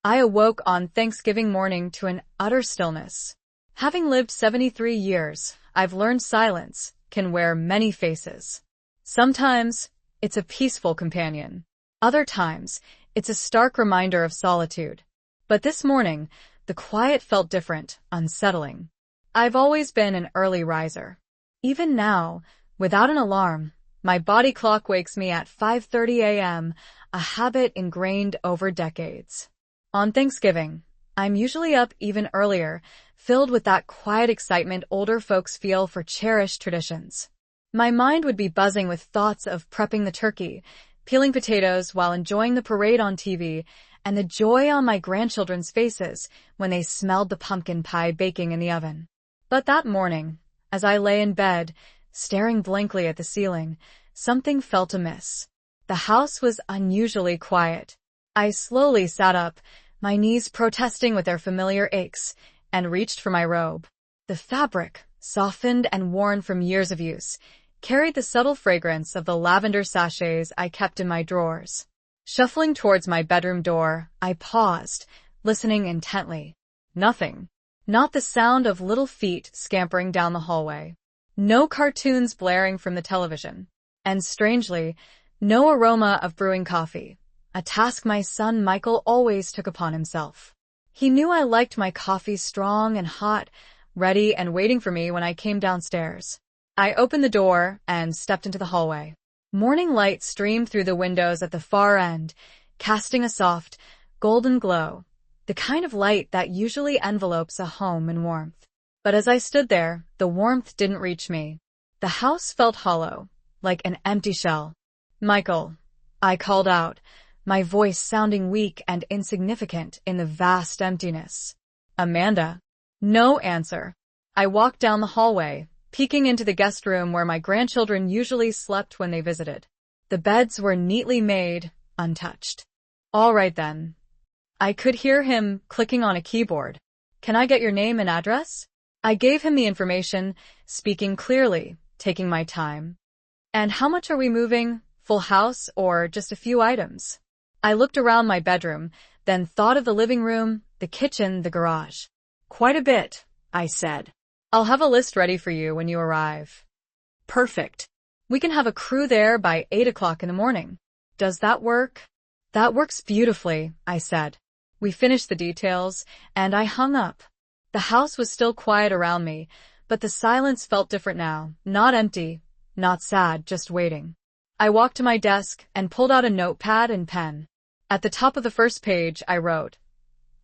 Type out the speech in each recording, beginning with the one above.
I awoke on Thanksgiving morning to an utter stillness. Having lived 73 years, I've learned silence can wear many faces. Sometimes, it's a peaceful companion. Other times, it's a stark reminder of solitude. But this morning, the quiet felt different, unsettling. I've always been an early riser. Even now, without an alarm, my body clock wakes me at 5:30 a.m., a habit ingrained over decades. On Thanksgiving, I'm usually up even earlier, filled with that quiet excitement older folks feel for cherished traditions. My mind would be buzzing with thoughts of prepping the turkey, peeling potatoes while enjoying the parade on TV, and the joy on my grandchildren's faces when they smelled the pumpkin pie baking in the oven. But that morning, as I lay in bed, staring blankly at the ceiling, something felt amiss. The house was unusually quiet. I slowly sat up, my knees protesting with their familiar aches, and reached for my robe. The fabric, softened and worn from years of use, carried the subtle fragrance of the lavender sachets I kept in my drawers. Shuffling towards my bedroom door, I paused, listening intently. Nothing. Not the sound of little feet scampering down the hallway. No cartoons blaring from the television. And strangely, no aroma of brewing coffee, a task my son Michael always took upon himself. He knew I liked my coffee strong and hot, ready and waiting for me when I came downstairs. I opened the door and stepped into the hallway. Morning light streamed through the windows at the far end, casting a soft, golden glow, the kind of light that usually envelopes a home in warmth. But as I stood there, the warmth didn't reach me. The house felt hollow, like an empty shell. "Michael," I called out, my voice sounding weak and insignificant in the vast emptiness. "Amanda." No answer. I walked down the hallway, peeking into the guest room where my grandchildren usually slept when they visited. The beds were neatly made, untouched. "All right then." I could hear him clicking on a keyboard. "Can I get your name and address?" I gave him the information, speaking clearly, taking my time. "And how much are we moving? Full house or just a few items?" I looked around my bedroom, then thought of the living room, the kitchen, the garage. "Quite a bit," I said. "I'll have a list ready for you when you arrive." "Perfect. We can have a crew there by 8 o'clock in the morning. Does that work?" "That works beautifully," I said. We finished the details, and I hung up. The house was still quiet around me, but the silence felt different now, not empty, not sad, just waiting. I walked to my desk and pulled out a notepad and pen. At the top of the first page, I wrote,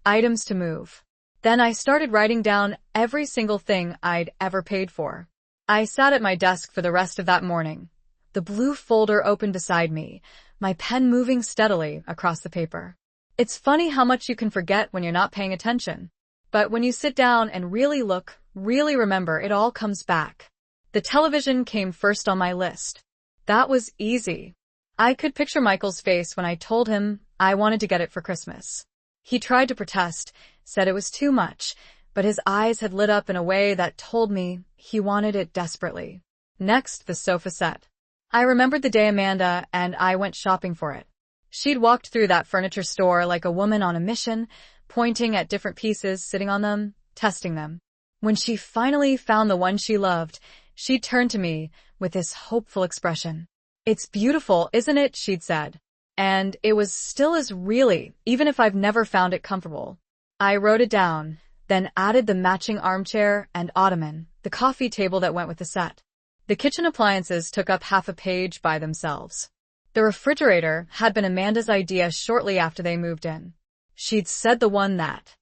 "Items to move." Then I started writing down every single thing I'd ever paid for. I sat at my desk for the rest of that morning, the blue folder open beside me, my pen moving steadily across the paper. It's funny how much you can forget when you're not paying attention. But when you sit down and really look, really remember, it all comes back. The television came first on my list. That was easy. I could picture Michael's face when I told him I wanted to get it for Christmas. He tried to protest, said it was too much, but his eyes had lit up in a way that told me he wanted it desperately. Next, the sofa set. I remembered the day Amanda and I went shopping for it. She'd walked through that furniture store like a woman on a mission, pointing at different pieces, sitting on them, testing them. When she finally found the one she loved, she turned to me with this hopeful expression. "It's beautiful, isn't it?" she'd said. And it was still as really, even if I've never found it comfortable. I wrote it down, then added the matching armchair and ottoman, the coffee table that went with the set. The kitchen appliances took up half a page by themselves. The refrigerator had been Amanda's idea shortly after they moved in. She'd said the one that.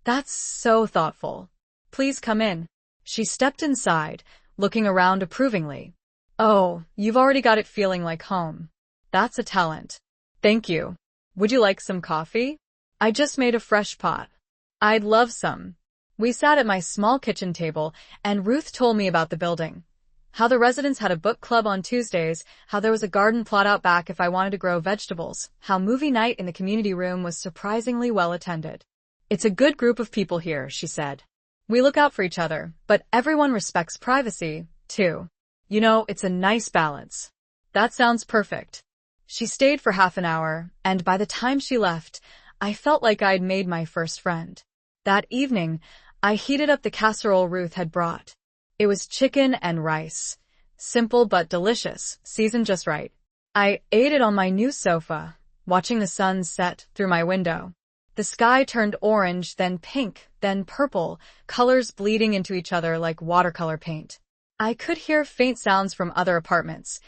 "That's so thoughtful. Please come in." She stepped inside, looking around approvingly. "Oh, you've already got it feeling like home. That's a talent." "Thank you. Would you like some coffee?" "I just made a fresh pot." "I'd love some." We sat at my small kitchen table, and Ruth told me about the building. How the residents had a book club on Tuesdays, how there was a garden plot out back if I wanted to grow vegetables, how movie night in the community room was surprisingly well attended. "It's a good group of people here," she said. "We look out for each other, but everyone respects privacy, too. You know, it's a nice balance." "That sounds perfect." She stayed for half an hour, and by the time she left, I felt like I'd made my first friend. That evening, I heated up the casserole Ruth had brought. It was chicken and rice. Simple but delicious, seasoned just right. I ate it on my new sofa, watching the sun set through my window. The sky turned orange, then pink, then purple, colors bleeding into each other like watercolor paint. I could hear faint sounds from other apartments,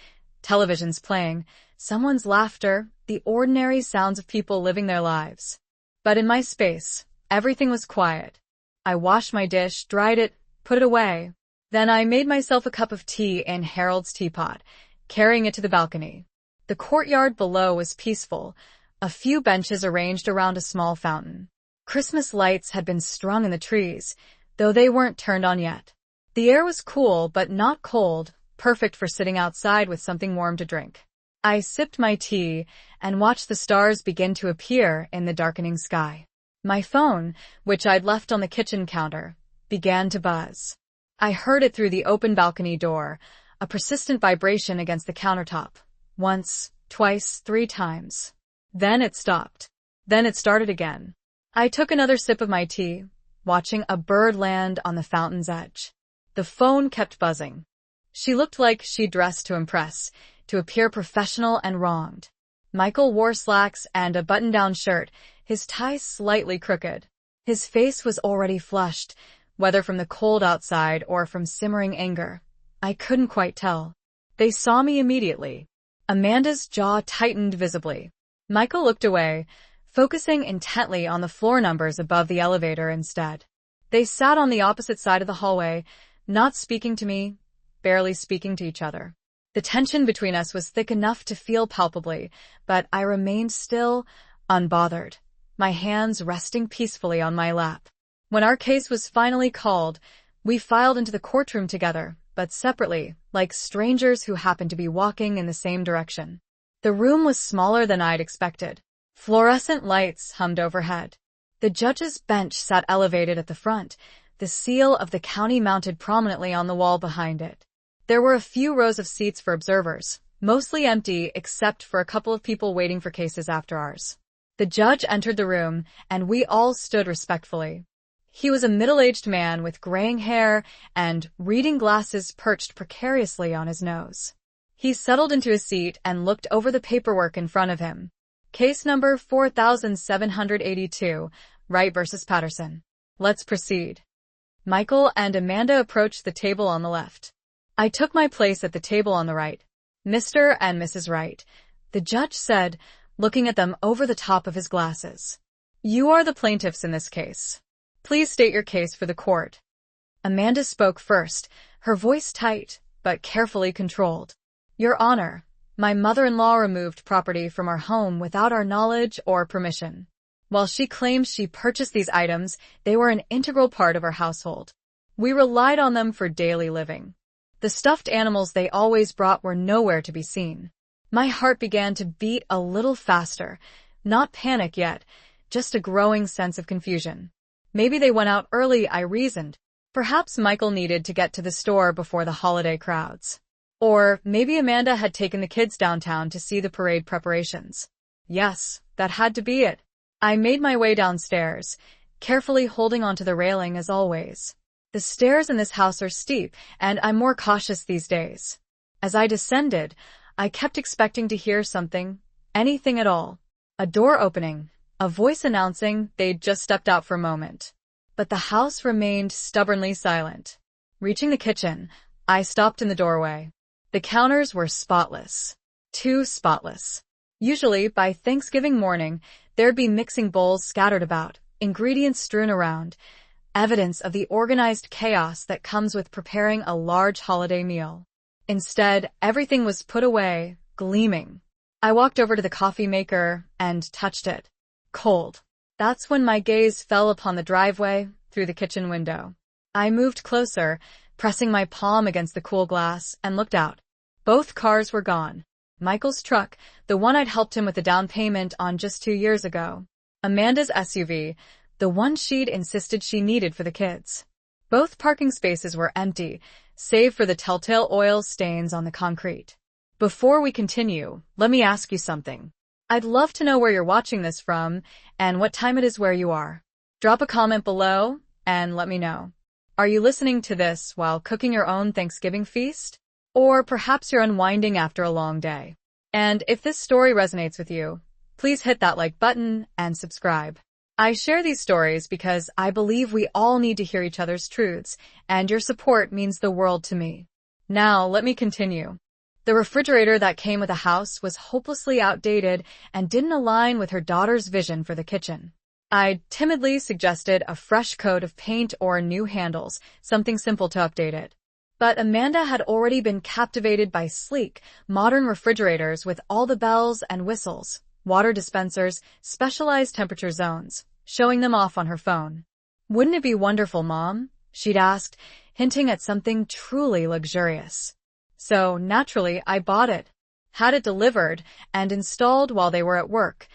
televisions playing, someone's laughter, the ordinary sounds of people living their lives. But in my space, everything was quiet. I washed my dish, dried it, put it away. Then I made myself a cup of tea in Harold's teapot, carrying it to the balcony. The courtyard below was peaceful, a few benches arranged around a small fountain. Christmas lights had been strung in the trees, though they weren't turned on yet. The air was cool but not cold, perfect for sitting outside with something warm to drink. I sipped my tea and watched the stars begin to appear in the darkening sky. My phone, which I'd left on the kitchen counter, began to buzz. I heard it through the open balcony door, a persistent vibration against the countertop. Once, twice, 3 times. Then it stopped. Then it started again. I took another sip of my tea, watching a bird land on the fountain's edge. The phone kept buzzing. She looked like she dressed to impress, to appear professional and wronged. Michael wore slacks and a button-down shirt, his tie slightly crooked. His face was already flushed, whether from the cold outside or from simmering anger. I couldn't quite tell. They saw me immediately. Amanda's jaw tightened visibly. Michael looked away, focusing intently on the floor numbers above the elevator instead. They sat on the opposite side of the hallway, not speaking to me, barely speaking to each other. The tension between us was thick enough to feel palpably, but I remained still, unbothered, my hands resting peacefully on my lap. When our case was finally called, we filed into the courtroom together, but separately, like strangers who happened to be walking in the same direction. The room was smaller than I'd expected. Fluorescent lights hummed overhead. The judge's bench sat elevated at the front, the seal of the county mounted prominently on the wall behind it. There were a few rows of seats for observers, mostly empty except for a couple of people waiting for cases after ours. The judge entered the room, and we all stood respectfully. He was a middle-aged man with graying hair and reading glasses perched precariously on his nose. He settled into a seat and looked over the paperwork in front of him. Case number 4782, Wright versus Patterson. Let's proceed. Michael and Amanda approached the table on the left. I took my place at the table on the right. Mr. and Mrs. Wright, the judge said, looking at them over the top of his glasses. You are the plaintiffs in this case. Please state your case for the court. Amanda spoke first, her voice tight, but carefully controlled. Your Honor, my mother-in-law removed property from our home without our knowledge or permission. While she claims she purchased these items, they were an integral part of our household. We relied on them for daily living. The stuffed animals they always brought were nowhere to be seen. My heart began to beat a little faster, not panic yet, just a growing sense of confusion. Maybe they went out early, I reasoned. Perhaps Michael needed to get to the store before the holiday crowds. Or maybe Amanda had taken the kids downtown to see the parade preparations. Yes, that had to be it. I made my way downstairs, carefully holding onto the railing as always. The stairs in this house are steep, and I'm more cautious these days. As I descended, I kept expecting to hear something, anything at all. A door opening, a voice announcing they'd just stepped out for a moment. But the house remained stubbornly silent. Reaching the kitchen, I stopped in the doorway. The counters were spotless. Too spotless. Usually, by Thanksgiving morning, there'd be mixing bowls scattered about, ingredients strewn around, evidence of the organized chaos that comes with preparing a large holiday meal. Instead, everything was put away, gleaming. I walked over to the coffee maker and touched it. Cold. That's when my gaze fell upon the driveway through the kitchen window. I moved closer, pressing my palm against the cool glass, and looked out. Both cars were gone. Michael's truck, the one I'd helped him with the down payment on just 2 years ago. Amanda's SUV, the one she'd insisted she needed for the kids. Both parking spaces were empty, save for the telltale oil stains on the concrete. Before we continue, let me ask you something. I'd love to know where you're watching this from and what time it is where you are. Drop a comment below and let me know. Are you listening to this while cooking your own Thanksgiving feast? Or perhaps you're unwinding after a long day. And if this story resonates with you, please hit that like button and subscribe. I share these stories because I believe we all need to hear each other's truths, and your support means the world to me. Now, let me continue. The refrigerator that came with the house was hopelessly outdated and didn't align with her daughter's vision for the kitchen. I timidly suggested a fresh coat of paint or new handles, something simple to update it. But Amanda had already been captivated by sleek, modern refrigerators with all the bells and whistles, water dispensers, specialized temperature zones, showing them off on her phone. "Wouldn't it be wonderful, Mom?" she'd asked, hinting at something truly luxurious. So, naturally, I bought it, had it delivered, and installed while they were at work,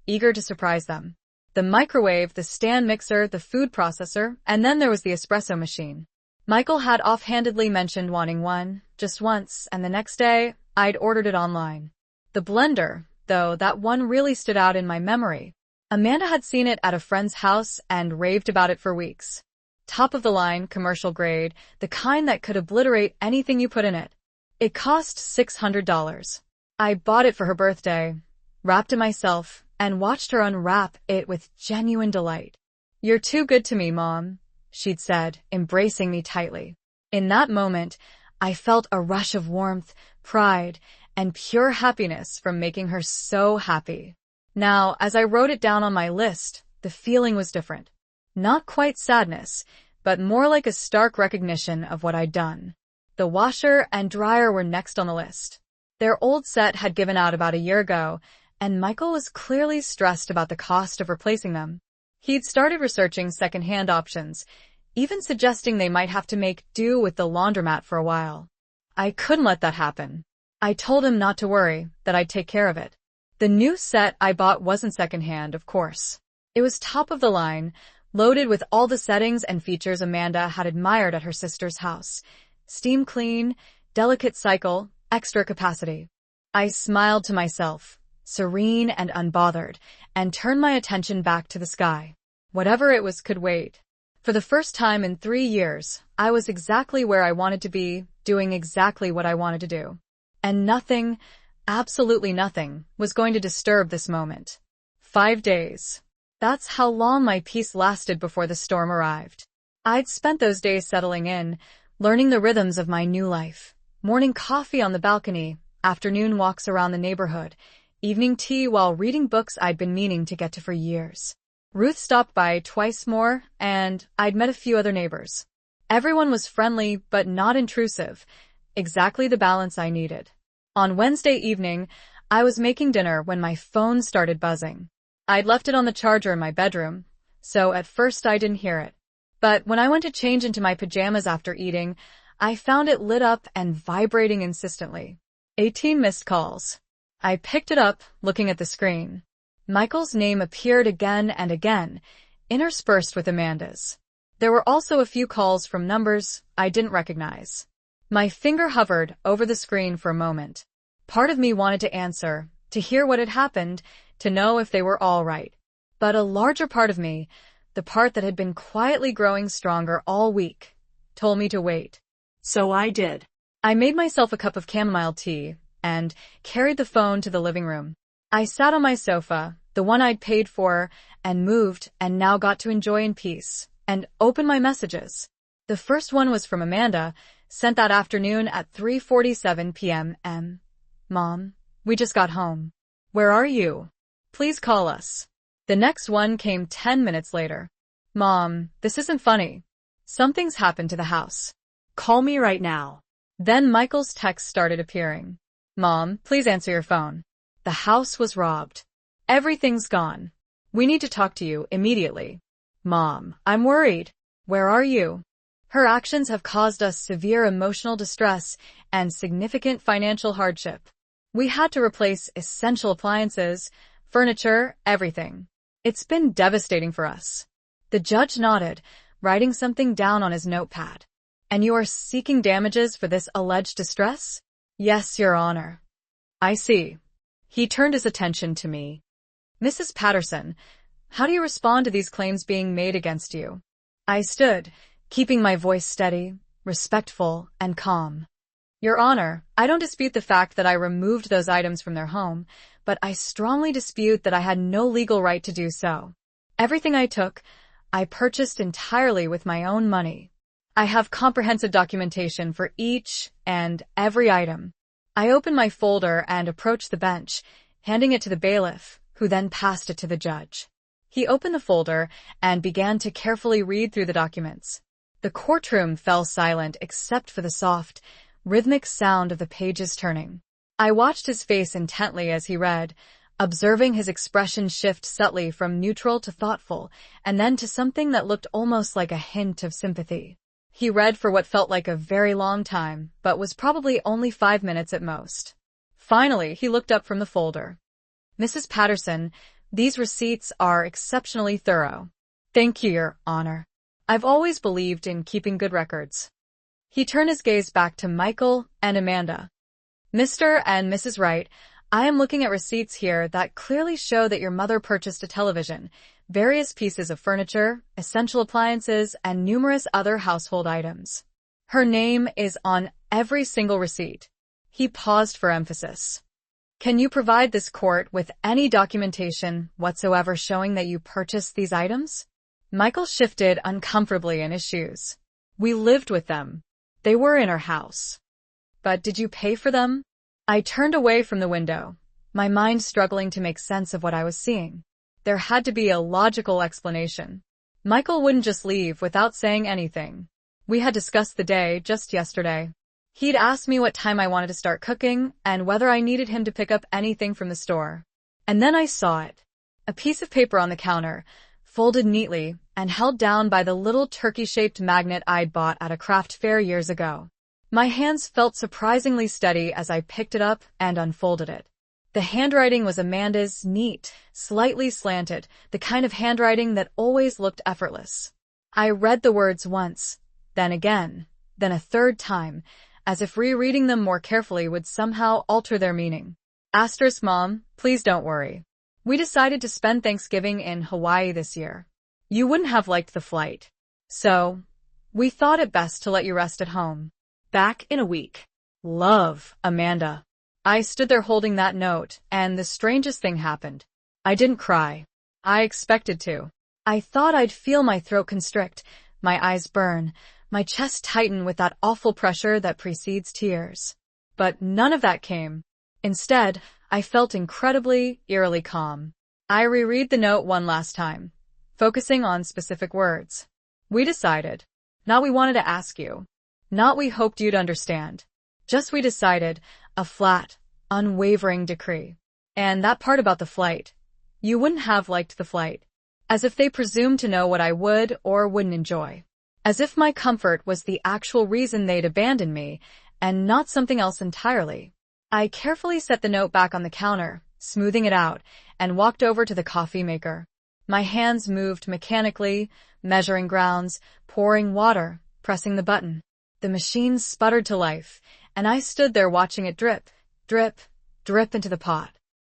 eager to surprise them. The microwave, the stand mixer, the food processor, and then there was the espresso machine. Michael had offhandedly mentioned wanting one, just once, and the next day, I'd ordered it online. The blender, though, that one really stood out in my memory. Amanda had seen it at a friend's house and raved about it for weeks. Top of the line, commercial grade, the kind that could obliterate anything you put in it. It cost $600. I bought it for her birthday, wrapped it myself, and watched her unwrap it with genuine delight. "You're too good to me, Mom," she'd said, embracing me tightly. In that moment, I felt a rush of warmth, pride, and pure happiness from making her so happy. Now, as I wrote it down on my list, the feeling was different. Not quite sadness, but more like a stark recognition of what I'd done. The washer and dryer were next on the list. Their old set had given out about a year ago, and Michael was clearly stressed about the cost of replacing them. He'd started researching second-hand options, even suggesting they might have to make do with the laundromat for a while. I couldn't let that happen. I told him not to worry, that I'd take care of it. The new set I bought wasn't second-hand, of course. It was top of the line, loaded with all the settings and features Amanda had admired at her sister's house. Steam clean, delicate cycle, extra capacity. I smiled to myself, serene and unbothered, and turned my attention back to the sky. Whatever it was could wait. For the first time in 3 years, I was exactly where I wanted to be, doing exactly what I wanted to do. And nothing, absolutely nothing, was going to disturb this moment. 5 days. That's how long my peace lasted before the storm arrived. I'd spent those days settling in, learning the rhythms of my new life. Morning coffee on the balcony, afternoon walks around the neighborhood, evening tea while reading books I'd been meaning to get to for years. Ruth stopped by twice more, and I'd met a few other neighbors. Everyone was friendly but not intrusive, exactly the balance I needed. On Wednesday evening, I was making dinner when my phone started buzzing. I'd left it on the charger in my bedroom, so at first I didn't hear it. But when I went to change into my pajamas after eating, I found it lit up and vibrating insistently. 18 missed calls. I picked it up, looking at the screen. Michael's name appeared again and again, interspersed with Amanda's. There were also a few calls from numbers I didn't recognize. My finger hovered over the screen for a moment. Part of me wanted to answer, to hear what had happened, to know if they were all right. But a larger part of me, the part that had been quietly growing stronger all week, told me to wait. So I did. I made myself a cup of chamomile tea and carried the phone to the living room. I sat on my sofa, the one I'd paid for, and moved and now got to enjoy in peace, and open my messages. The first one was from Amanda, sent that afternoon at 3:47 p.m. "Mom, we just got home. Where are you? Please call us." The next one came 10 minutes later. "Mom, this isn't funny. Something's happened to the house. Call me right now." Then Michael's texts started appearing. "Mom, please answer your phone. The house was robbed. Everything's gone. We need to talk to you immediately. Mom, I'm worried. Where are you?" Her actions have caused us severe emotional distress and significant financial hardship. We had to replace essential appliances, furniture, everything. It's been devastating for us. The judge nodded, writing something down on his notepad. "And you are seeking damages for this alleged distress?" "Yes, Your Honor." "I see." He turned his attention to me. Mrs. Patterson, how do you respond to these claims being made against you? I stood, keeping my voice steady, respectful, and calm. Your Honor, I don't dispute the fact that I removed those items from their home, but I strongly dispute that I had no legal right to do so. Everything I took, I purchased entirely with my own money. I have comprehensive documentation for each and every item. I opened my folder and approached the bench, handing it to the bailiff, who then passed it to the judge. He opened the folder and began to carefully read through the documents. The courtroom fell silent except for the soft, rhythmic sound of the pages turning. I watched his face intently as he read, observing his expression shift subtly from neutral to thoughtful, and then to something that looked almost like a hint of sympathy. He read for what felt like a very long time, but was probably only 5 minutes at most. Finally, he looked up from the folder. Mrs. Patterson, these receipts are exceptionally thorough. Thank you, Your Honor. I've always believed in keeping good records. He turned his gaze back to Michael and Amanda. Mr. and Mrs. Wright, I am looking at receipts here that clearly show that your mother purchased a television, various pieces of furniture, essential appliances, and numerous other household items. Her name is on every single receipt. He paused for emphasis. Can you provide this court with any documentation whatsoever showing that you purchased these items? Michael shifted uncomfortably in his shoes. We lived with them. They were in our house. But did you pay for them? I turned away from the window, my mind struggling to make sense of what I was seeing. There had to be a logical explanation. Michael wouldn't just leave without saying anything. We had discussed the day just yesterday. He'd asked me what time I wanted to start cooking and whether I needed him to pick up anything from the store. And then I saw it. A piece of paper on the counter, folded neatly and held down by the little turkey-shaped magnet I'd bought at a craft fair years ago. My hands felt surprisingly steady as I picked it up and unfolded it. The handwriting was Amanda's, neat, slightly slanted, the kind of handwriting that always looked effortless. I read the words once, then again, then a third time, as if rereading them more carefully would somehow alter their meaning. Asterisk Mom, please don't worry. We decided to spend Thanksgiving in Hawaii this year. You wouldn't have liked the flight. So, we thought it best to let you rest at home. Back in a week. Love, Amanda. I stood there holding that note, and the strangest thing happened. I didn't cry. I expected to. I thought I'd feel my throat constrict, my eyes burn, my chest tighten with that awful pressure that precedes tears. But none of that came. Instead, I felt incredibly, eerily calm. I reread the note one last time, focusing on specific words. We decided. Not we wanted to ask you. Not we hoped you'd understand. Just we decided, a flat, unwavering decree. And that part about the flight. You wouldn't have liked the flight. As if they presumed to know what I would or wouldn't enjoy. As if my comfort was the actual reason they'd abandoned me, and not something else entirely. I carefully set the note back on the counter, smoothing it out, and walked over to the coffee maker. My hands moved mechanically, measuring grounds, pouring water, pressing the button. The machine sputtered to life, and I stood there watching it drip, drip, drip into the pot.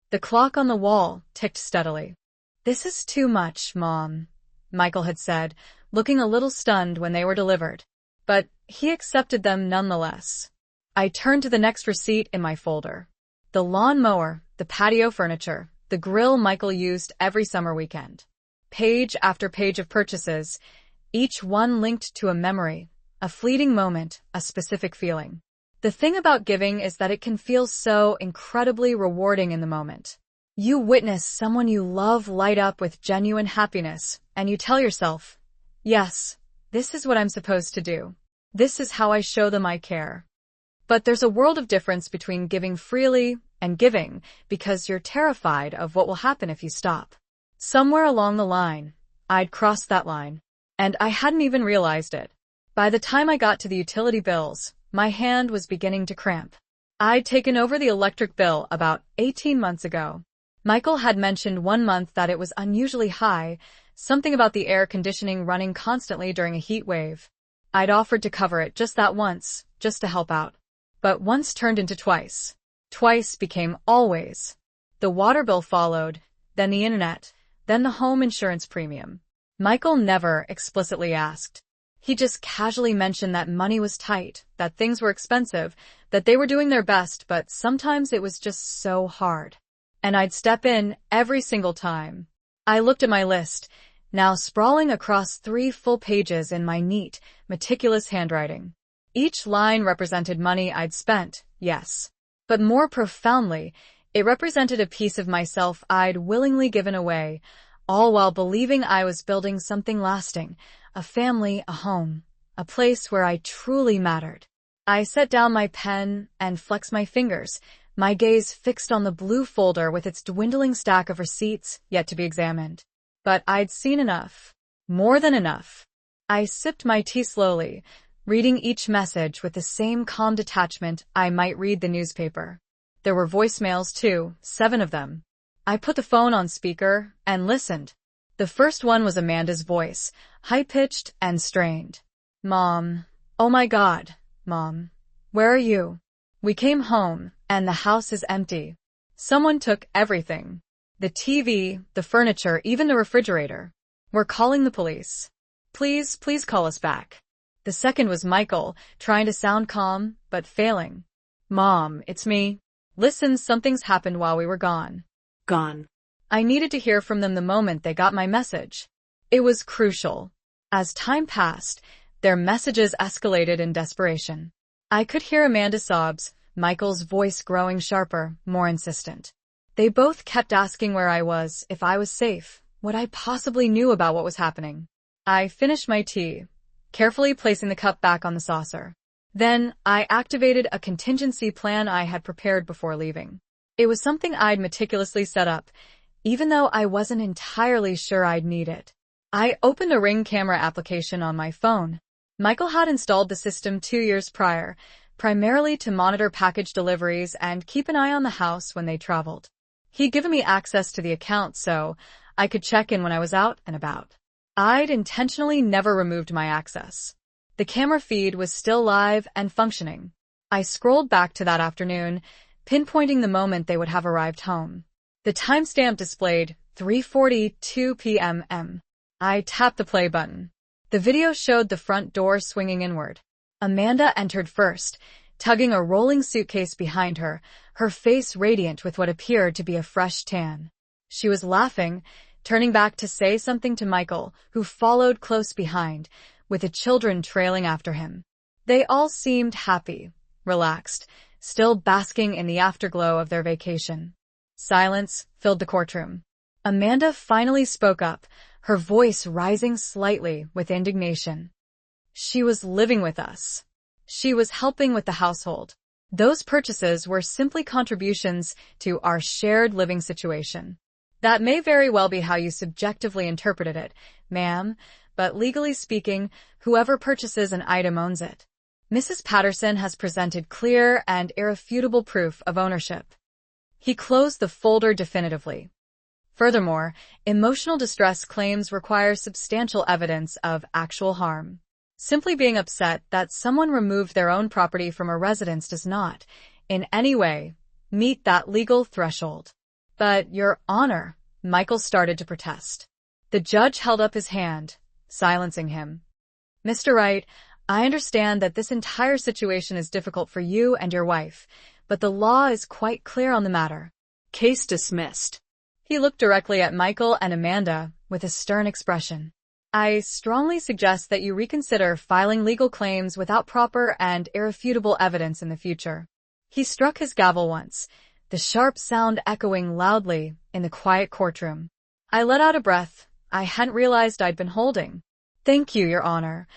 The clock on the wall ticked steadily. This is too much, Mom, Michael had said, looking a little stunned when they were delivered. But he accepted them nonetheless. I turned to the next receipt in my folder. The lawn mower, the patio furniture, the grill Michael used every summer weekend. Page after page of purchases, each one linked to a memory, a fleeting moment, a specific feeling. The thing about giving is that it can feel so incredibly rewarding in the moment. You witness someone you love light up with genuine happiness, and you tell yourself, yes, this is what I'm supposed to do. This is how I show them I care. But there's a world of difference between giving freely and giving because you're terrified of what will happen if you stop. Somewhere along the line, I'd crossed that line, and I hadn't even realized it. By the time I got to the utility bills, my hand was beginning to cramp. I'd taken over the electric bill about 18 months ago. Michael had mentioned one month that it was unusually high, something about the air conditioning running constantly during a heat wave. I'd offered to cover it just that once, just to help out. But once turned into twice. Twice became always. The water bill followed, then the internet, then the home insurance premium. Michael never explicitly asked. He just casually mentioned that money was tight, that things were expensive, that they were doing their best, but sometimes it was just so hard. And I'd step in every single time. I looked at my list, now sprawling across 3 full pages in my neat, meticulous handwriting. Each line represented money I'd spent, yes. But more profoundly, it represented a piece of myself I'd willingly given away, all while believing I was building something lasting, a family, a home, a place where I truly mattered. I set down my pen and flexed my fingers, my gaze fixed on the blue folder with its dwindling stack of receipts yet to be examined. But I'd seen enough. More than enough. I sipped my tea slowly, reading each message with the same calm detachment I might read the newspaper. There were voicemails too, 7 of them. I put the phone on speaker and listened. The first one was Amanda's voice, high-pitched and strained. "Mom. Oh my God, Mom. Where are you? We came home, and the house is empty. Someone took everything. The TV, the furniture, even the refrigerator. We're calling the police. Please call us back." The second was Michael, trying to sound calm, but failing. "Mom, it's me. Listen, something's happened while we were gone." Gone. I needed to hear from them the moment they got my message. It was crucial. As time passed, their messages escalated in desperation. I could hear Amanda's sobs, Michael's voice growing sharper, more insistent. They both kept asking where I was, if I was safe, what I possibly knew about what was happening. I finished my tea, carefully placing the cup back on the saucer. Then, I activated a contingency plan I had prepared before leaving. It was something I'd meticulously set up, even though I wasn't entirely sure I'd need it. I opened the Ring camera application on my phone. Michael had installed the system 2 years prior, primarily to monitor package deliveries and keep an eye on the house when they traveled. He'd given me access to the account so I could check in when I was out and about. I'd intentionally never removed my access. The camera feed was still live and functioning. I scrolled back to that afternoon, pinpointing the moment they would have arrived home. The timestamp displayed 3:42 p.m. I tapped the play button. The video showed the front door swinging inward. Amanda entered first, tugging a rolling suitcase behind her, her face radiant with what appeared to be a fresh tan. She was laughing, turning back to say something to Michael, who followed close behind, with the children trailing after him. They all seemed happy, relaxed, still basking in the afterglow of their vacation. Silence filled the courtroom. Amanda finally spoke up, her voice rising slightly with indignation. She was living with us. She was helping with the household. Those purchases were simply contributions to our shared living situation. That may very well be how you subjectively interpreted it, ma'am, but legally speaking, whoever purchases an item owns it. Mrs. Patterson has presented clear and irrefutable proof of ownership. He closed the folder definitively. Furthermore, emotional distress claims require substantial evidence of actual harm. Simply being upset that someone removed their own property from a residence does not, in any way, meet that legal threshold. "But, Your Honor," Michael started to protest. The judge held up his hand, silencing him. "Mr. Wright, I understand that this entire situation is difficult for you and your wife, but the law is quite clear on the matter. Case dismissed." He looked directly at Michael and Amanda with a stern expression. "I strongly suggest that you reconsider filing legal claims without proper and irrefutable evidence in the future." He struck his gavel once, the sharp sound echoing loudly in the quiet courtroom. I let out a breath I hadn't realized I'd been holding. "Thank you, Your Honor,"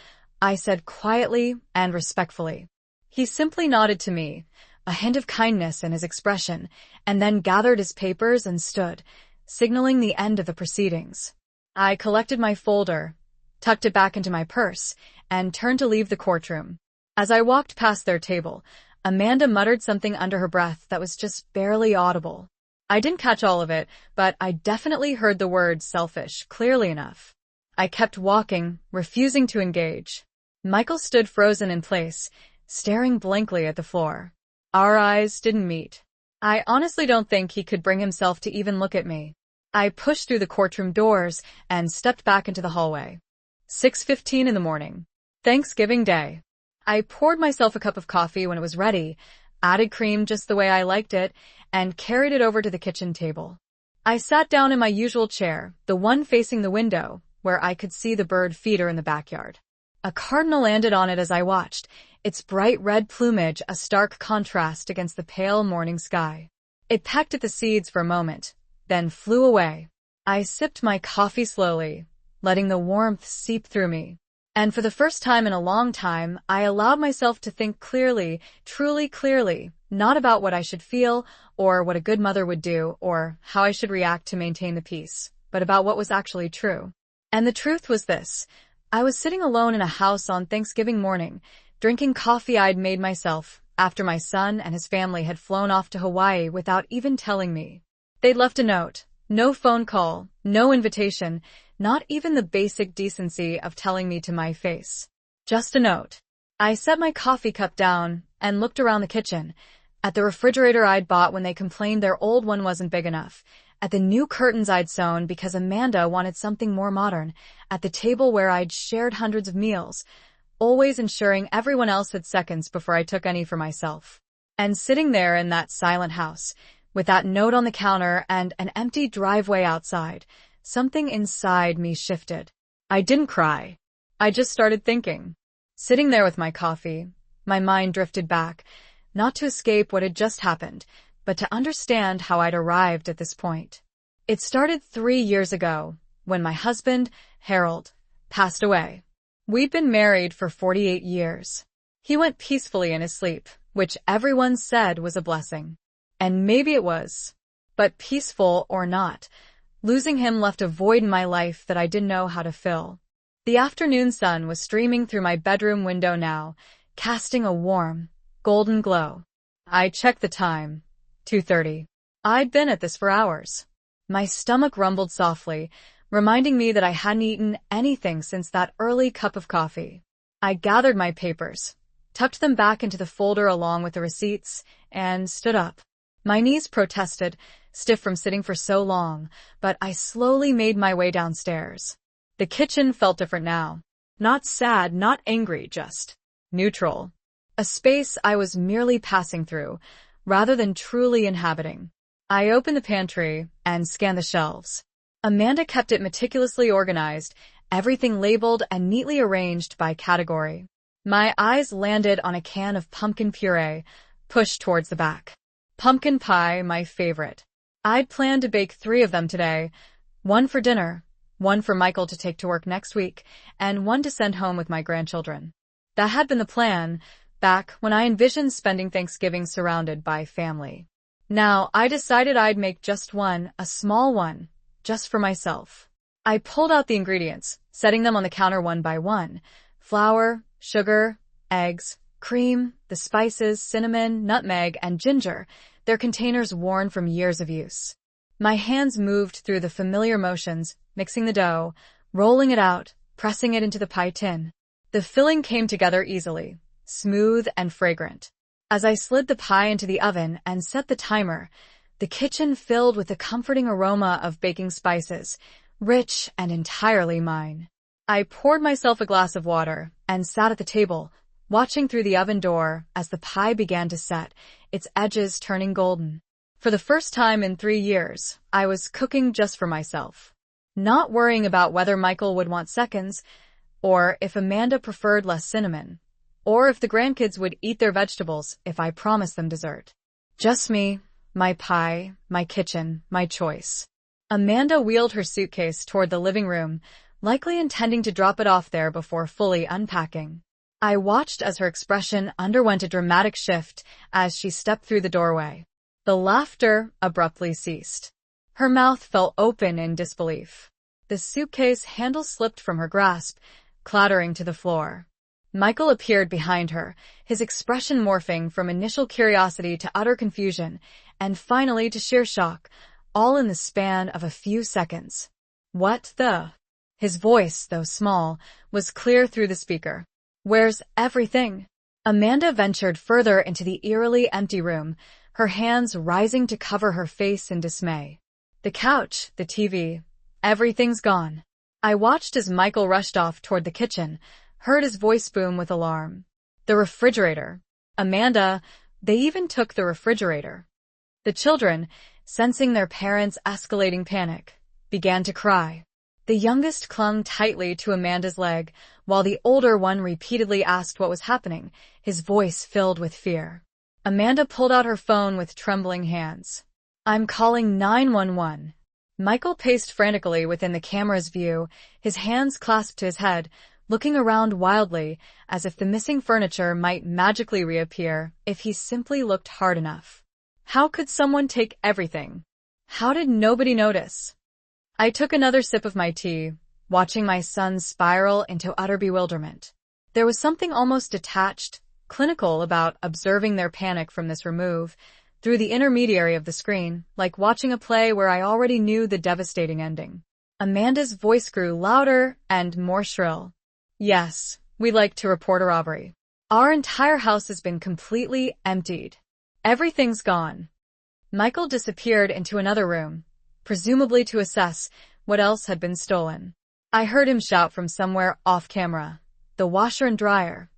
I said quietly and respectfully. He simply nodded to me, a hint of kindness in his expression, and then gathered his papers and stood, signaling the end of the proceedings. I collected my folder, tucked it back into my purse, and turned to leave the courtroom. As I walked past their table, Amanda muttered something under her breath that was just barely audible. I didn't catch all of it, but I definitely heard the word selfish clearly enough. I kept walking, refusing to engage. Michael stood frozen in place, staring blankly at the floor. Our eyes didn't meet. I honestly don't think he could bring himself to even look at me. I pushed through the courtroom doors and stepped back into the hallway. 6:15 in the morning. Thanksgiving Day. I poured myself a cup of coffee when it was ready, added cream just the way I liked it, and carried it over to the kitchen table. I sat down in my usual chair, the one facing the window, where I could see the bird feeder in the backyard. A cardinal landed on it as I watched, its bright red plumage a stark contrast against the pale morning sky. It pecked at the seeds for a moment, then flew away. I sipped my coffee slowly, letting the warmth seep through me. And for the first time in a long time, I allowed myself to think clearly, truly clearly, not about what I should feel, or what a good mother would do, or how I should react to maintain the peace, but about what was actually true. And the truth was this. I was sitting alone in a house on Thanksgiving morning, drinking coffee I'd made myself, after my son and his family had flown off to Hawaii without even telling me. They'd left a note. No phone call, no invitation, not even the basic decency of telling me to my face. Just a note. I set my coffee cup down and looked around the kitchen, at the refrigerator I'd bought when they complained their old one wasn't big enough, at the new curtains I'd sewn because Amanda wanted something more modern, at the table where I'd shared hundreds of meals, always ensuring everyone else had seconds before I took any for myself. And sitting there in that silent house, with that note on the counter and an empty driveway outside, something inside me shifted. I didn't cry. I just started thinking. Sitting there with my coffee, my mind drifted back, not to escape what had just happened, but to understand how I'd arrived at this point. It started 3 years ago, when my husband, Harold, passed away. We'd been married for 48 years. He went peacefully in his sleep, which everyone said was a blessing. And maybe it was. But peaceful or not, losing him left a void in my life that I didn't know how to fill. The afternoon sun was streaming through my bedroom window now, casting a warm, golden glow. I checked the time. 2:30. I'd been at this for hours. My stomach rumbled softly, reminding me that I hadn't eaten anything since that early cup of coffee. I gathered my papers, tucked them back into the folder along with the receipts, and stood up. My knees protested, stiff from sitting for so long, but I slowly made my way downstairs. The kitchen felt different now. Not sad, not angry, just neutral. A space I was merely passing through, rather than truly inhabiting. I opened the pantry and scanned the shelves. Amanda kept it meticulously organized, everything labeled and neatly arranged by category. My eyes landed on a can of pumpkin puree, pushed towards the back. Pumpkin pie, my favorite. I'd planned to bake 3 of them today, one for dinner, one for Michael to take to work next week, and one to send home with my grandchildren. That had been the plan, back when I envisioned spending Thanksgiving surrounded by family. Now, I decided I'd make just one, a small one, just for myself. I pulled out the ingredients, setting them on the counter one by one. Flour, sugar, eggs, cream, the spices, cinnamon, nutmeg, and ginger, their containers worn from years of use. My hands moved through the familiar motions, mixing the dough, rolling it out, pressing it into the pie tin. The filling came together easily, smooth and fragrant. As I slid the pie into the oven and set the timer, the kitchen filled with the comforting aroma of baking spices, rich and entirely mine. I poured myself a glass of water and sat at the table, watching through the oven door as the pie began to set, its edges turning golden. For the first time in 3 years, I was cooking just for myself. Not worrying about whether Michael would want seconds, or if Amanda preferred less cinnamon, or if the grandkids would eat their vegetables if I promised them dessert. Just me, my pie, my kitchen, my choice. Amanda wheeled her suitcase toward the living room, likely intending to drop it off there before fully unpacking. I watched as her expression underwent a dramatic shift as she stepped through the doorway. The laughter abruptly ceased. Her mouth fell open in disbelief. The suitcase handle slipped from her grasp, clattering to the floor. Michael appeared behind her, his expression morphing from initial curiosity to utter confusion, and finally to sheer shock, all in the span of a few seconds. What the? His voice, though small, was clear through the speaker. Where's everything? Amanda ventured further into the eerily empty room, her hands rising to cover her face in dismay. The couch, the TV, everything's gone. I watched as Michael rushed off toward the kitchen, heard his voice boom with alarm. The refrigerator. Amanda, they even took the refrigerator. The children, sensing their parents' escalating panic, began to cry. The youngest clung tightly to Amanda's leg, while the older one repeatedly asked what was happening, his voice filled with fear. Amanda pulled out her phone with trembling hands. "I'm calling 911. Michael paced frantically within the camera's view, his hands clasped to his head, looking around wildly, as if the missing furniture might magically reappear if he simply looked hard enough. How could someone take everything? How did nobody notice? I took another sip of my tea, watching my son spiral into utter bewilderment. There was something almost detached, clinical about observing their panic from this remove, through the intermediary of the screen, like watching a play where I already knew the devastating ending. Amanda's voice grew louder and more shrill. "Yes, we'd like to report a robbery. Our entire house has been completely emptied. Everything's gone." Michael disappeared into another room, presumably to assess what else had been stolen. I heard him shout from somewhere off camera, "The washer and dryer,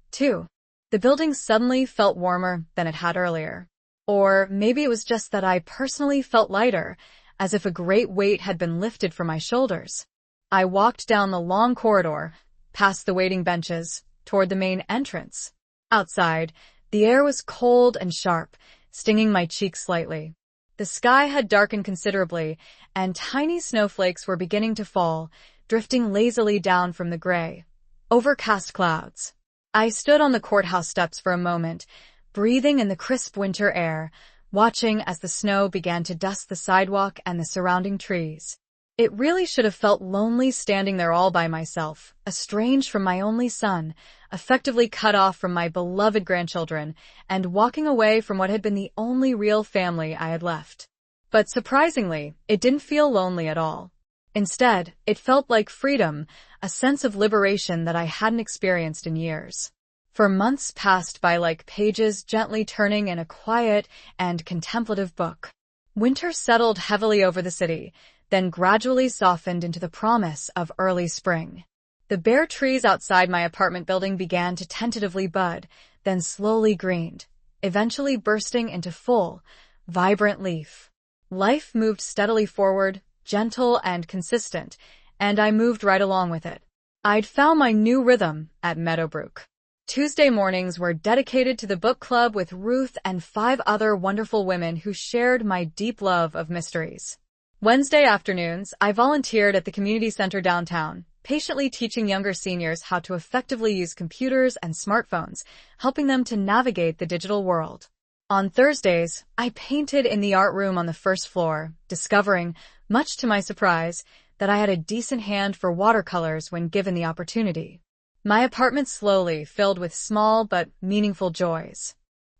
too." The building suddenly felt warmer than it had earlier. Or maybe it was just that I personally felt lighter, as if a great weight had been lifted from my shoulders. I walked down the long corridor, past the waiting benches, toward the main entrance. Outside, the air was cold and sharp, stinging my cheeks slightly. The sky had darkened considerably, and tiny snowflakes were beginning to fall, drifting lazily down from the gray, overcast clouds. I stood on the courthouse steps for a moment, breathing in the crisp winter air, watching as the snow began to dust the sidewalk and the surrounding trees. It really should have felt lonely standing there all by myself, estranged from my only son, effectively cut off from my beloved grandchildren, and walking away from what had been the only real family I had left. But surprisingly, it didn't feel lonely at all. Instead, it felt like freedom, a sense of liberation that I hadn't experienced in years. For months passed by like pages gently turning in a quiet and contemplative book. Winter settled heavily over the city, then gradually softened into the promise of early spring. The bare trees outside my apartment building began to tentatively bud, then slowly greened, eventually bursting into full, vibrant leaf. Life moved steadily forward, gentle and consistent, and I moved right along with it. I'd found my new rhythm at Meadowbrook. Tuesday mornings were dedicated to the book club with Ruth and 5 other wonderful women who shared my deep love of mysteries. Wednesday afternoons, I volunteered at the community center downtown, patiently teaching younger seniors how to effectively use computers and smartphones, helping them to navigate the digital world. On Thursdays, I painted in the art room on the first floor, discovering, much to my surprise, that I had a decent hand for watercolors when given the opportunity. My apartment slowly filled with small but meaningful joys.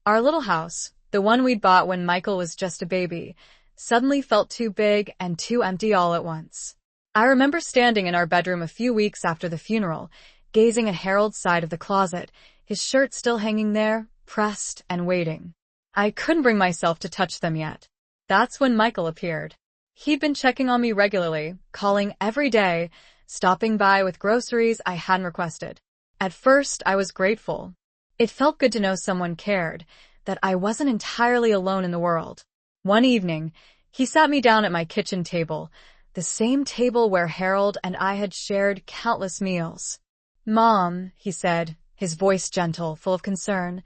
Our little house, the one we'd bought when Michael was just a baby, suddenly felt too big and too empty all at once. I remember standing in our bedroom a few weeks after the funeral, gazing at Harold's side of the closet, his shirt still hanging there, pressed and waiting. I couldn't bring myself to touch them yet. That's when Michael appeared. He'd been checking on me regularly, calling every day, stopping by with groceries I hadn't requested. At first, I was grateful. It felt good to know someone cared, that I wasn't entirely alone in the world. One evening, he sat me down at my kitchen table, the same table where Harold and I had shared countless meals. "Mom," he said, his voice gentle, full of concern,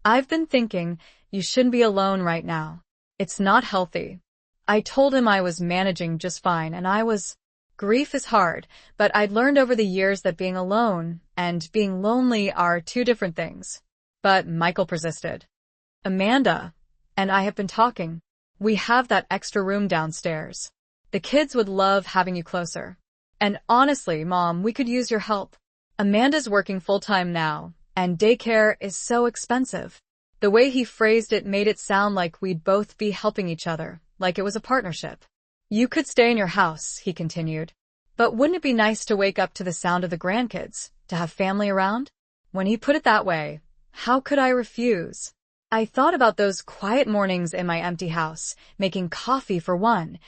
"I've been thinking you shouldn't be alone right now. It's not healthy." I told him I was managing just fine and grief is hard, but I'd learned over the years that being alone and being lonely are two different things. But Michael persisted. "Amanda and I have been talking. We have that extra room downstairs. The kids would love having you closer. And honestly, Mom, we could use your help. Amanda's working full-time now, and daycare is so expensive." The way he phrased it made it sound like we'd both be helping each other, like it was a partnership. "You could stay in your house," he continued. "But wouldn't it be nice to wake up to the sound of the grandkids, to have family around?" When he put it that way, how could I refuse? I thought about those quiet mornings in my empty house, making coffee for one,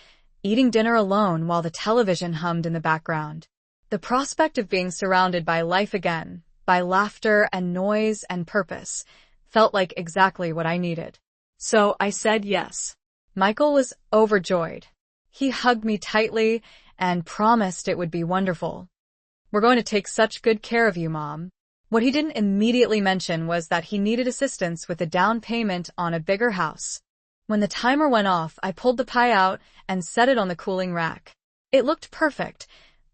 eating dinner alone while the television hummed in the background. The prospect of being surrounded by life again, by laughter and noise and purpose, felt like exactly what I needed. So I said yes. Michael was overjoyed. He hugged me tightly and promised it would be wonderful. "We're going to take such good care of you, Mom." What he didn't immediately mention was that he needed assistance with a down payment on a bigger house. When the timer went off, I pulled the pie out and set it on the cooling rack. It looked perfect.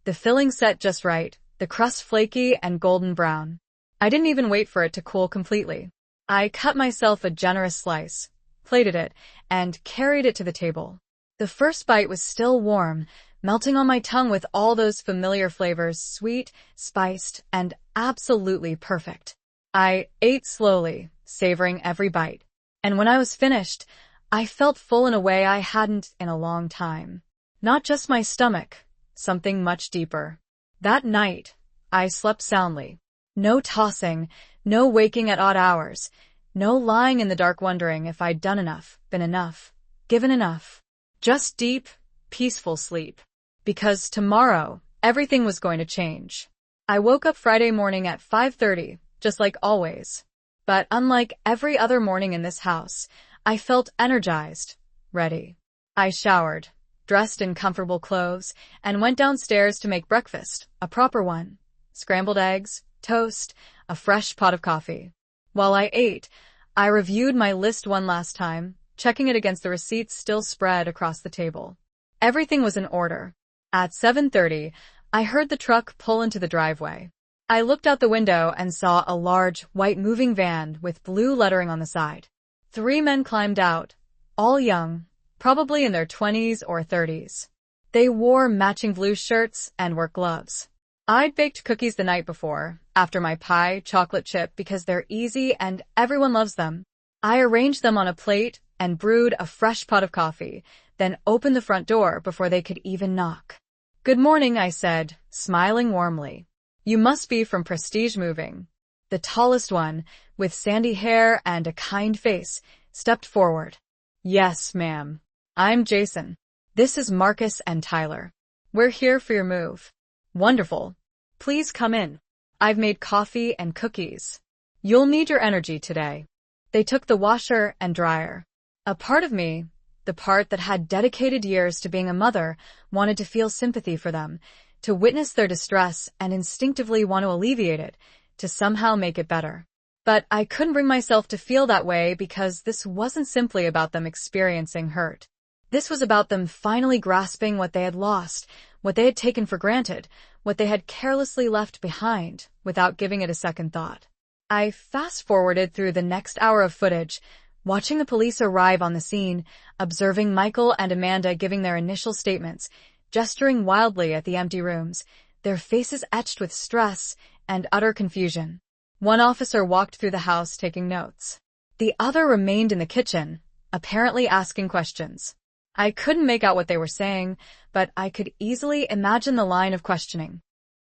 The filling set just right, the crust flaky and golden brown. I didn't even wait for it to cool completely. I cut myself a generous slice, plated it, and carried it to the table. The first bite was still warm, melting on my tongue with all those familiar flavors, sweet, spiced, and absolutely perfect. I ate slowly, savoring every bite. And when I was finished, I felt full in a way I hadn't in a long time. Not just my stomach, something much deeper. That night, I slept soundly. No tossing, no waking at odd hours, no lying in the dark wondering if I'd done enough, been enough, given enough. Just deep, peaceful sleep. Because tomorrow, everything was going to change. I woke up Friday morning at 5:30, just like always. But unlike every other morning in this house, I felt energized, ready. I showered, dressed in comfortable clothes, and went downstairs to make breakfast, a proper one. Scrambled eggs, toast, a fresh pot of coffee. While I ate, I reviewed my list one last time, checking it against the receipts still spread across the table. Everything was in order. At 7:30, I heard the truck pull into the driveway. I looked out the window and saw a large, white moving van with blue lettering on the side. 3 men climbed out, all young, probably in their 20s or 30s. They wore matching blue shirts and work gloves. I'd baked cookies the night before, after my pie, chocolate chip, because they're easy and everyone loves them. I arranged them on a plate and brewed a fresh pot of coffee, then opened the front door before they could even knock. "Good morning," I said, smiling warmly. "You must be from Prestige Moving." The tallest one, with sandy hair and a kind face, stepped forward. "Yes, ma'am. I'm Jason. This is Marcus and Tyler. We're here for your move." "Wonderful. Please come in. I've made coffee and cookies. You'll need your energy today." They took the washer and dryer. A part of me, the part that had dedicated years to being a mother, wanted to feel sympathy for them, to witness their distress and instinctively want to alleviate it, to somehow make it better. But I couldn't bring myself to feel that way because this wasn't simply about them experiencing hurt. This was about them finally grasping what they had lost, what they had taken for granted, what they had carelessly left behind, without giving it a second thought. I fast-forwarded through the next hour of footage, watching the police arrive on the scene, observing Michael and Amanda giving their initial statements, gesturing wildly at the empty rooms, their faces etched with stress and utter confusion. One officer walked through the house taking notes. The other remained in the kitchen, apparently asking questions. I couldn't make out what they were saying, but I could easily imagine the line of questioning.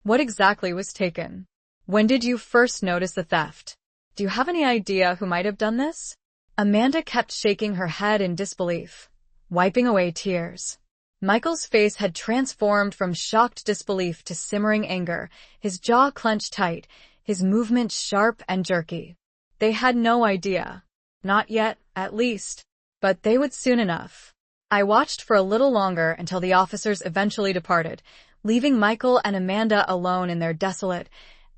"What exactly was taken? When did you first notice the theft? Do you have any idea who might have done this?" Amanda kept shaking her head in disbelief, wiping away tears. Michael's face had transformed from shocked disbelief to simmering anger, his jaw clenched tight, his movements sharp and jerky. They had no idea. Not yet, at least. But they would soon enough. I watched for a little longer until the officers eventually departed, leaving Michael and Amanda alone in their desolate,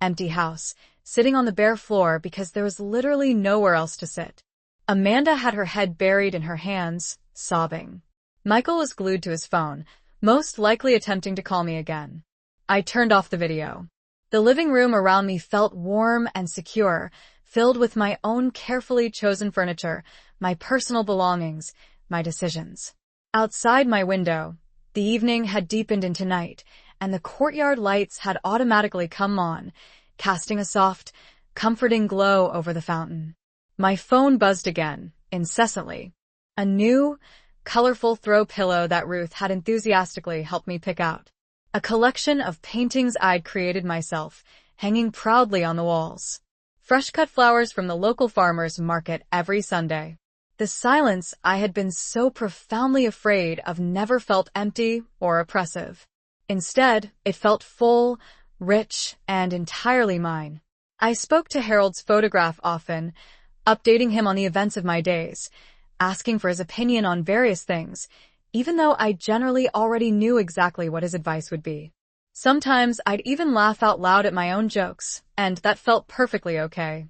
empty house, sitting on the bare floor because there was literally nowhere else to sit. Amanda had her head buried in her hands, sobbing. Michael was glued to his phone, most likely attempting to call me again. I turned off the video. The living room around me felt warm and secure, filled with my own carefully chosen furniture, my personal belongings, my decisions. Outside my window, the evening had deepened into night, and the courtyard lights had automatically come on, casting a soft, comforting glow over the fountain. My phone buzzed again, incessantly. A new, colorful throw pillow that Ruth had enthusiastically helped me pick out. A collection of paintings I'd created myself, hanging proudly on the walls. fresh-cut flowers from the local farmer's market every Sunday. The silence I had been so profoundly afraid of never felt empty or oppressive. Instead, it felt full, rich, and entirely mine. I spoke to Harold's photograph often, updating him on the events of my days, asking for his opinion on various things, even though I generally already knew exactly what his advice would be. Sometimes I'd even laugh out loud at my own jokes, and that felt perfectly okay.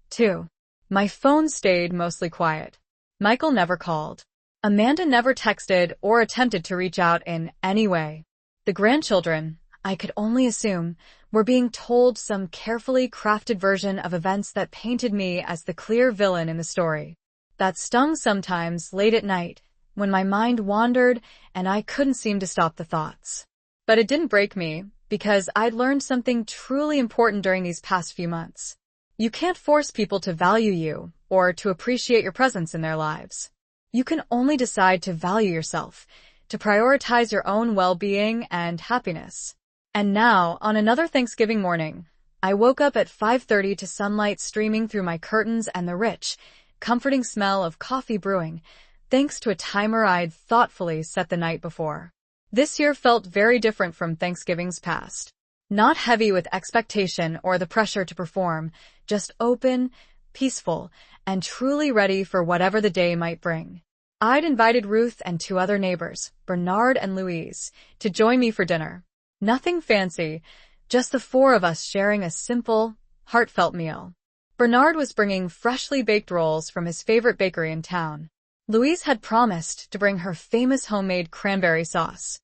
2. My phone stayed mostly quiet. Michael never called. Amanda never texted or attempted to reach out in any way. The grandchildren, I could only assume, were being told some carefully crafted version of events that painted me as the clear villain in the story. That stung sometimes late at night, when my mind wandered and I couldn't seem to stop the thoughts. But it didn't break me, because I'd learned something truly important during these past few months. You can't force people to value you or to appreciate your presence in their lives. You can only decide to value yourself, to prioritize your own well-being and happiness. And now, on another Thanksgiving morning, I woke up at 5:30 to sunlight streaming through my curtains and the rich, comforting smell of coffee brewing, thanks to a timer I'd thoughtfully set the night before. This year felt very different from Thanksgivings past. Not heavy with expectation or the pressure to perform, just open, peaceful, and truly ready for whatever the day might bring. I'd invited Ruth and 2 other neighbors, Bernard and Louise, to join me for dinner. Nothing fancy, just the 4 of us sharing a simple, heartfelt meal. Bernard was bringing freshly baked rolls from his favorite bakery in town. Louise had promised to bring her famous homemade cranberry sauce.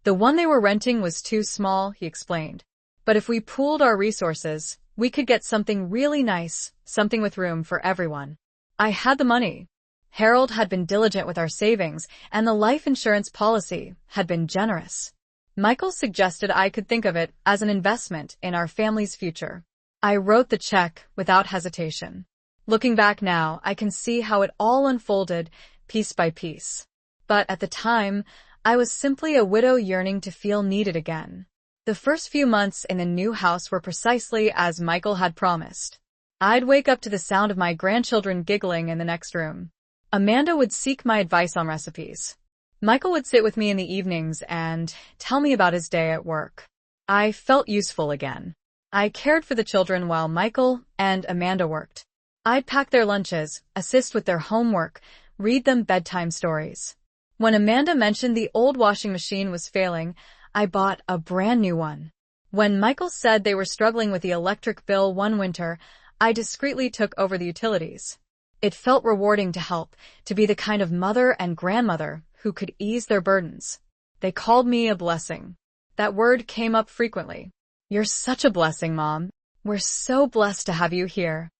The one they were renting was too small, he explained. But if we pooled our resources, we could get something really nice, something with room for everyone. I had the money. Harold had been diligent with our savings, and the life insurance policy had been generous. Michael suggested I could think of it as an investment in our family's future. I wrote the check without hesitation. Looking back now, I can see how it all unfolded, piece by piece. But at the time, I was simply a widow yearning to feel needed again. The first few months in the new house were precisely as Michael had promised. I'd wake up to the sound of my grandchildren giggling in the next room. Amanda would seek my advice on recipes. Michael would sit with me in the evenings and tell me about his day at work. I felt useful again. I cared for the children while Michael and Amanda worked. I'd pack their lunches, assist with their homework, read them bedtime stories. When Amanda mentioned the old washing machine was failing, I bought a brand new one. When Michael said they were struggling with the electric bill one winter, I discreetly took over the utilities. It felt rewarding to help, to be the kind of mother and grandmother who could ease their burdens. They called me a blessing. That word came up frequently. You're such a blessing, Mom. We're so blessed to have you here.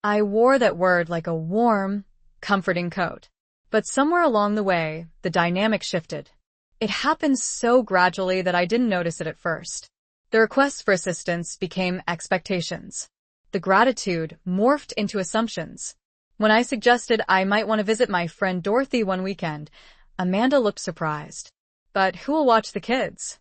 I wore that word like a warm, comforting coat. But somewhere along the way, the dynamic shifted. It happened so gradually that I didn't notice it at first. The requests for assistance became expectations. The gratitude morphed into assumptions. When I suggested I might want to visit my friend Dorothy one weekend, Amanda looked surprised. But who will watch the kids?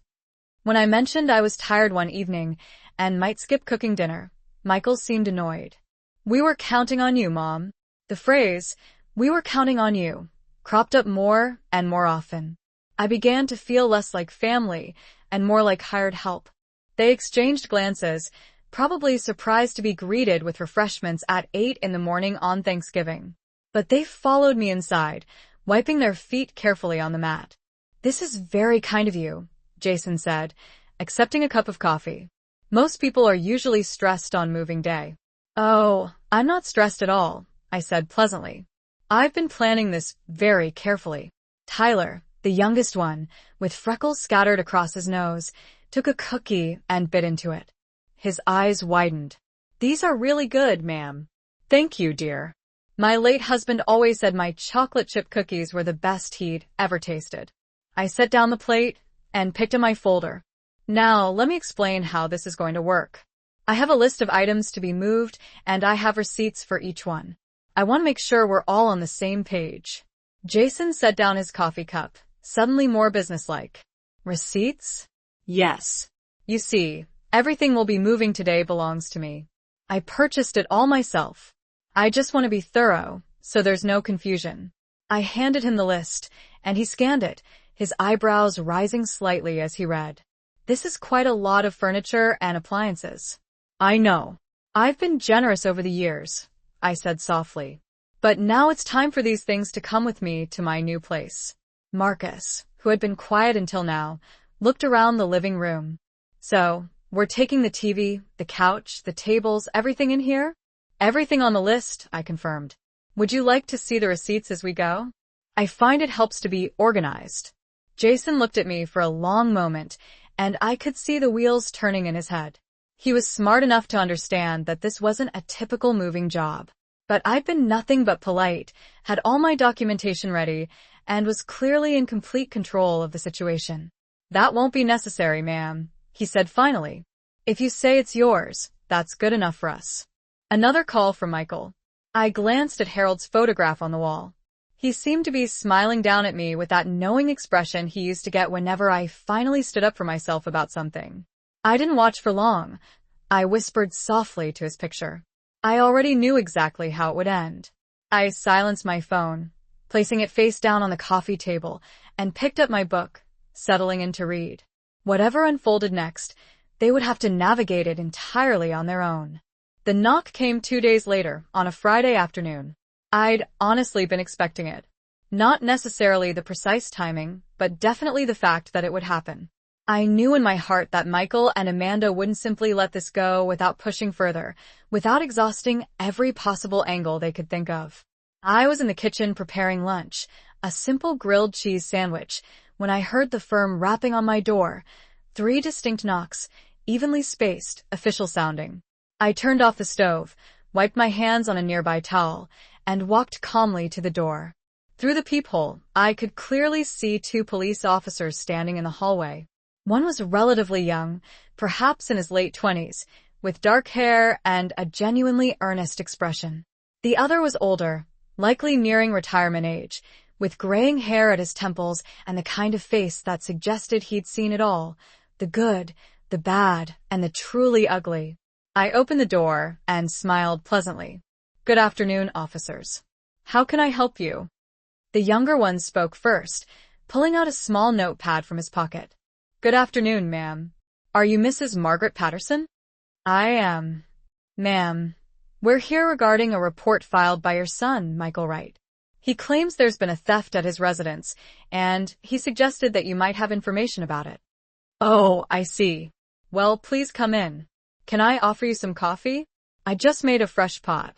When I mentioned I was tired one evening and might skip cooking dinner, Michael seemed annoyed. We were counting on you, Mom. The phrase, "we were counting on you," cropped up more and more often. I began to feel less like family and more like hired help. They exchanged glances, probably surprised to be greeted with refreshments at 8 in the morning on Thanksgiving. But they followed me inside, wiping their feet carefully on the mat. "This is very kind of you," Jason said, accepting a cup of coffee. "Most people are usually stressed on moving day." "Oh, I'm not stressed at all," I said pleasantly. "I've been planning this very carefully." Tyler, the youngest one, with freckles scattered across his nose, took a cookie and bit into it. His eyes widened. "These are really good, ma'am." "Thank you, dear." My late husband always said my chocolate chip cookies were the best he'd ever tasted. I set down the plate and picked up my folder. "Now, let me explain how this is going to work. I have a list of items to be moved, and I have receipts for each one. I want to make sure we're all on the same page." Jason set down his coffee cup, suddenly more businesslike. "Receipts?" Yes. "You see, everything we'll be moving today belongs to me. I purchased it all myself. I just want to be thorough, so there's no confusion. I handed him the list, and he scanned it, his eyebrows rising slightly as he read. This is quite a lot of furniture and appliances. I know. I've been generous over the years, I said softly. But now it's time for these things to come with me to my new place. Marcus, who had been quiet until now, looked around the living room. So, we're taking the TV, the couch, the tables, everything in here? Everything on the list, I confirmed. Would you like to see the receipts as we go? I find it helps to be organized. Jason looked at me for a long moment, and I could see the wheels turning in his head. He was smart enough to understand that this wasn't a typical moving job. But I'd been nothing but polite, had all my documentation ready, and was clearly in complete control of the situation. That won't be necessary, ma'am, he said finally. If you say it's yours, that's good enough for us. Another call from Michael. I glanced at Harold's photograph on the wall. He seemed to be smiling down at me with that knowing expression he used to get whenever I finally stood up for myself about something. I didn't watch for long. I whispered softly to his picture. I already knew exactly how it would end. I silenced my phone, placing it face down on the coffee table, and picked up my book, settling in to read. Whatever unfolded next, they would have to navigate it entirely on their own. The knock came 2 days later, on a Friday afternoon. I'd honestly been expecting it. Not necessarily the precise timing, but definitely the fact that it would happen. I knew in my heart that Michael and Amanda wouldn't simply let this go without pushing further, without exhausting every possible angle they could think of. I was in the kitchen preparing lunch, a simple grilled cheese sandwich, when I heard the firm rapping on my door. 3 distinct knocks, evenly spaced, official sounding. I turned off the stove, wiped my hands on a nearby towel, and walked calmly to the door. Through the peephole, I could clearly see 2 police officers standing in the hallway. One was relatively young, perhaps in his late 20s, with dark hair and a genuinely earnest expression. The other was older, likely nearing retirement age, with graying hair at his temples and the kind of face that suggested he'd seen it all, the good, the bad, and the truly ugly. I opened the door and smiled pleasantly. Good afternoon, officers. How can I help you? The younger one spoke first, pulling out a small notepad from his pocket. Good afternoon, ma'am. Are you Mrs. Margaret Patterson? I am. Ma'am, we're here regarding a report filed by your son, Michael Wright. He claims there's been a theft at his residence, and he suggested that you might have information about it. Oh, I see. Well, please come in. Can I offer you some coffee? I just made a fresh pot.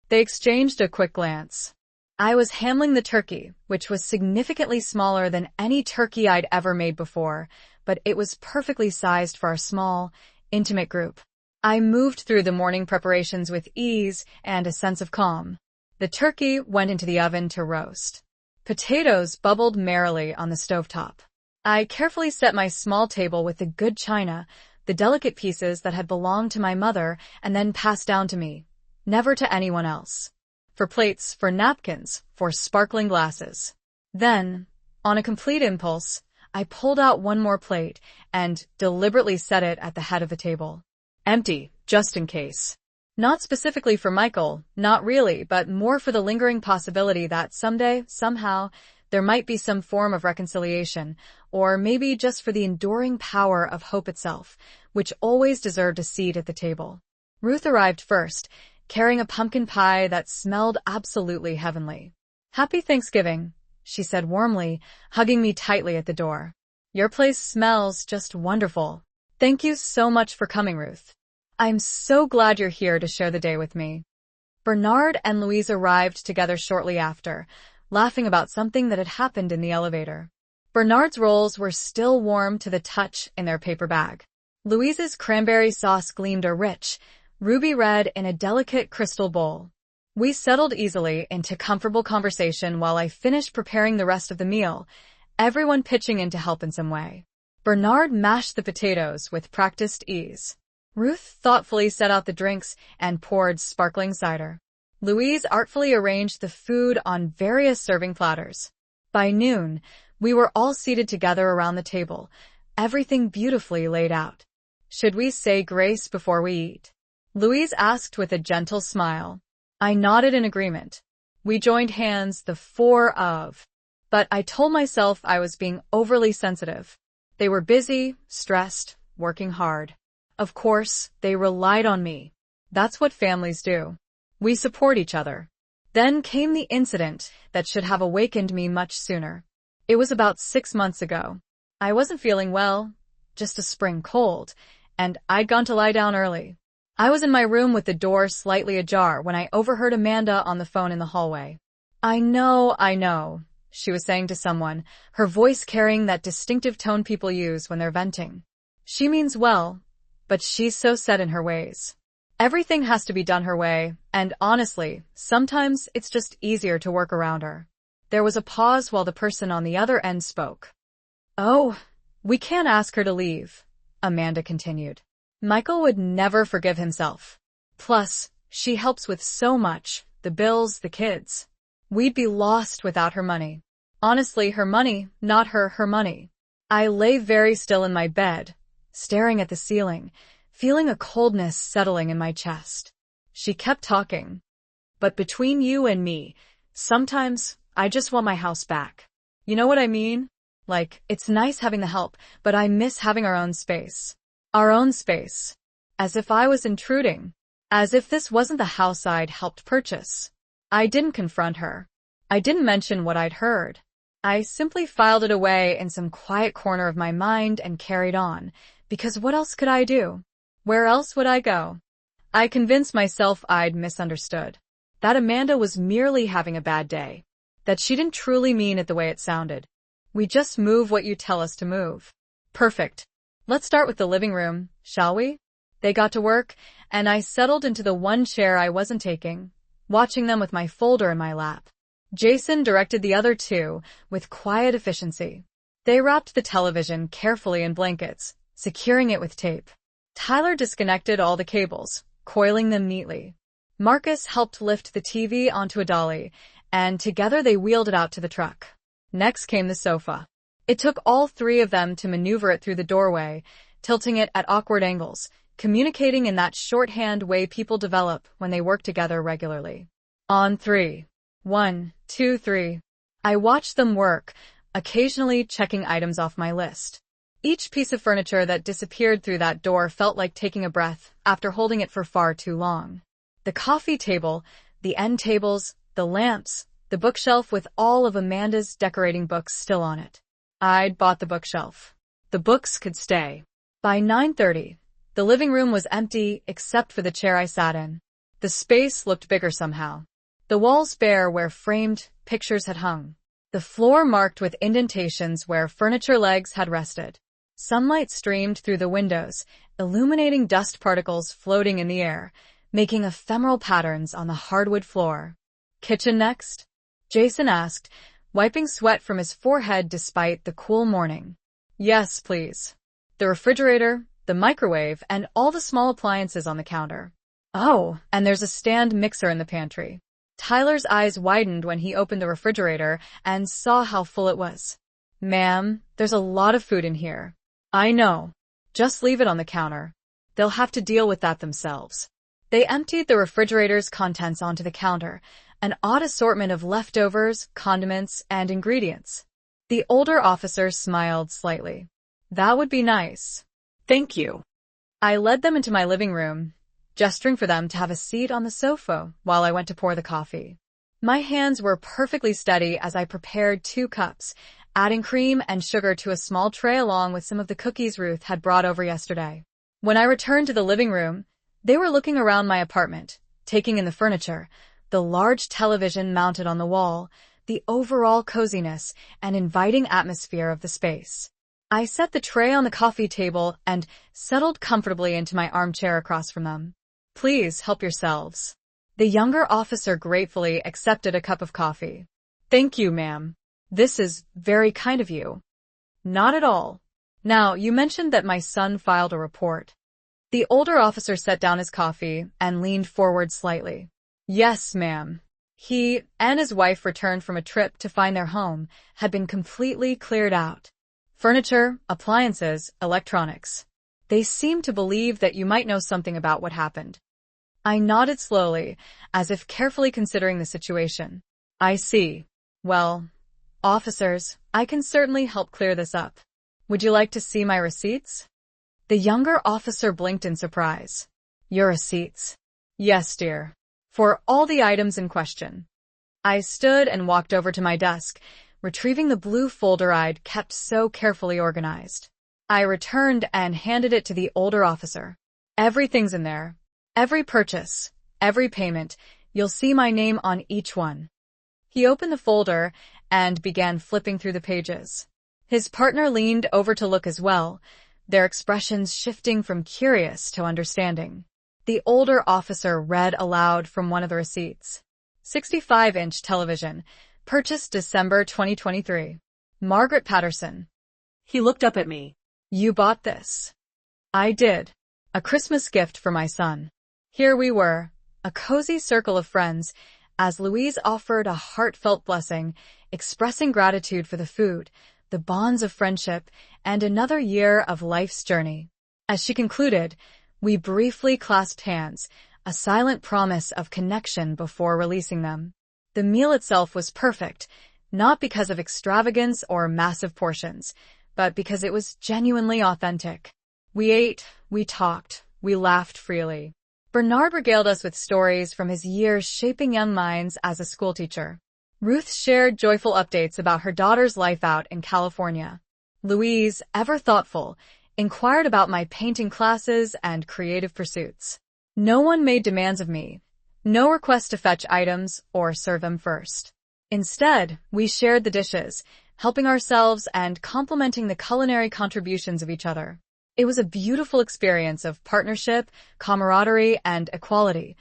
They exchanged a quick glance. I was handling the turkey, which was significantly smaller than any turkey I'd ever made before, but it was perfectly sized for our small, intimate group. I moved through the morning preparations with ease and a sense of calm. The turkey went into the oven to roast. Potatoes bubbled merrily on the stovetop. I carefully set my small table with the good china, the delicate pieces that had belonged to my mother and then passed down to me, never to anyone else. For plates, for napkins, for sparkling glasses. Then, on a complete impulse, I pulled out one more plate and deliberately set it at the head of the table. Empty, just in case. Not specifically for Michael, not really, but more for the lingering possibility that someday, somehow, there might be some form of reconciliation, or maybe just for the enduring power of hope itself, which always deserved a seat at the table. Ruth arrived first, carrying a pumpkin pie that smelled absolutely heavenly. Happy Thanksgiving, she said warmly, hugging me tightly at the door. Your place smells just wonderful. Thank you so much for coming, Ruth. I'm so glad you're here to share the day with me. Bernard and Louise arrived together shortly after, laughing about something that had happened in the elevator. Bernard's rolls were still warm to the touch in their paper bag. Louise's cranberry sauce gleamed a rich, ruby red in a delicate crystal bowl. We settled easily into comfortable conversation while I finished preparing the rest of the meal, everyone pitching in to help in some way. Bernard mashed the potatoes with practiced ease. Ruth thoughtfully set out the drinks and poured sparkling cider. Louise artfully arranged the food on various serving platters. By noon, we were all seated together around the table, everything beautifully laid out. Should we say grace before we eat? Louise asked with a gentle smile. I nodded in agreement. We joined hands, the four of. But I told myself I was being overly sensitive. They were busy, stressed, working hard. Of course, they relied on me. That's what families do. We support each other. Then came the incident that should have awakened me much sooner. It was about 6 months ago. I wasn't feeling well, just a spring cold, and I'd gone to lie down early. I was in my room with the door slightly ajar when I overheard Amanda on the phone in the hallway. I know, she was saying to someone, her voice carrying that distinctive tone people use when they're venting. She means well, but she's so set in her ways. Everything has to be done her way, and honestly, sometimes it's just easier to work around her. There was a pause while the person on the other end spoke. Oh, we can't ask her to leave, Amanda continued. Michael would never forgive himself. Plus, she helps with so much, the bills, the kids. We'd be lost without her money. Honestly, her money, not her money. I lay very still in my bed, staring at the ceiling, feeling a coldness settling in my chest. She kept talking. But between you and me, sometimes I just want my house back. You know what I mean? Like, it's nice having the help, but I miss having our own space. Our own space. As if I was intruding. As if this wasn't the house I'd helped purchase. I didn't confront her. I didn't mention what I'd heard. I simply filed it away in some quiet corner of my mind and carried on, because what else could I do? Where else would I go? I convinced myself I'd misunderstood. That Amanda was merely having a bad day. That she didn't truly mean it the way it sounded. We just move what you tell us to move. Perfect. Let's start with the living room, shall we? They got to work, and I settled into the one chair I wasn't taking, watching them with my folder in my lap. Jason directed the other two with quiet efficiency. They wrapped the television carefully in blankets, securing it with tape. Tyler disconnected all the cables, coiling them neatly. Marcus helped lift the TV onto a dolly, and together they wheeled it out to the truck. Next came the sofa. It took all three of them to maneuver it through the doorway, tilting it at awkward angles, communicating in that shorthand way people develop when they work together regularly. On 3. 1, 2, 3. I watched them work, occasionally checking items off my list. Each piece of furniture that disappeared through that door felt like taking a breath after holding it for far too long. The coffee table, the end tables, the lamps, the bookshelf with all of Amanda's decorating books still on it. I'd bought the bookshelf. The books could stay. By 9:30, the living room was empty except for the chair I sat in. The space looked bigger somehow. The walls bare where framed pictures had hung. The floor marked with indentations where furniture legs had rested. Sunlight streamed through the windows, illuminating dust particles floating in the air, making ephemeral patterns on the hardwood floor. Kitchen next? Jason asked, wiping sweat from his forehead despite the cool morning. Yes, please. The refrigerator, the microwave, and all the small appliances on the counter. Oh, and there's a stand mixer in the pantry. Tyler's eyes widened when he opened the refrigerator and saw how full it was. Ma'am, there's a lot of food in here. I know. Just leave it on the counter. They'll have to deal with that themselves. They emptied the refrigerator's contents onto the counter, an odd assortment of leftovers, condiments, and ingredients. The older officer smiled slightly. That would be nice. Thank you. I led them into my living room, gesturing for them to have a seat on the sofa while I went to pour the coffee. My hands were perfectly steady as I prepared 2 cups, adding cream and sugar to a small tray along with some of the cookies Ruth had brought over yesterday. When I returned to the living room, they were looking around my apartment, taking in the furniture, the large television mounted on the wall, the overall coziness and inviting atmosphere of the space. I set the tray on the coffee table and settled comfortably into my armchair across from them. Please help yourselves. The younger officer gratefully accepted a cup of coffee. Thank you, ma'am. This is very kind of you. Not at all. Now, you mentioned that my son filed a report. The older officer set down his coffee and leaned forward slightly. Yes, ma'am. He and his wife returned from a trip to find their home had been completely cleared out. Furniture, appliances, electronics. They seem to believe that you might know something about what happened. I nodded slowly, as if carefully considering the situation. I see. Well, officers, I can certainly help clear this up. Would you like to see my receipts? The younger officer blinked in surprise. Your receipts? Yes, dear. For all the items in question. I stood and walked over to my desk, retrieving the blue folder I'd kept so carefully organized. I returned and handed it to the older officer. Everything's in there. Every purchase, every payment, you'll see my name on each one. He opened the folder and began flipping through the pages. His partner leaned over to look as well, their expressions shifting from curious to understanding. The older officer read aloud from one of the receipts. 65-inch television, purchased December 2023. Margaret Patterson. He looked up at me. You bought this. I did. A Christmas gift for my son. Here we were, a cozy circle of friends, as Louise offered a heartfelt blessing, expressing gratitude for the food, the bonds of friendship, and another year of life's journey. As she concluded, we briefly clasped hands, a silent promise of connection before releasing them. The meal itself was perfect, not because of extravagance or massive portions, but because it was genuinely authentic. We ate, we talked, we laughed freely. Bernard regaled us with stories from his years shaping young minds as a schoolteacher. Ruth shared joyful updates about her daughter's life out in California. Louise, ever thoughtful, inquired about my painting classes and creative pursuits. No one made demands of me, no request to fetch items or serve them first. Instead, we shared the dishes, helping ourselves and complementing the culinary contributions of each other. It was a beautiful experience of partnership, camaraderie, and equality,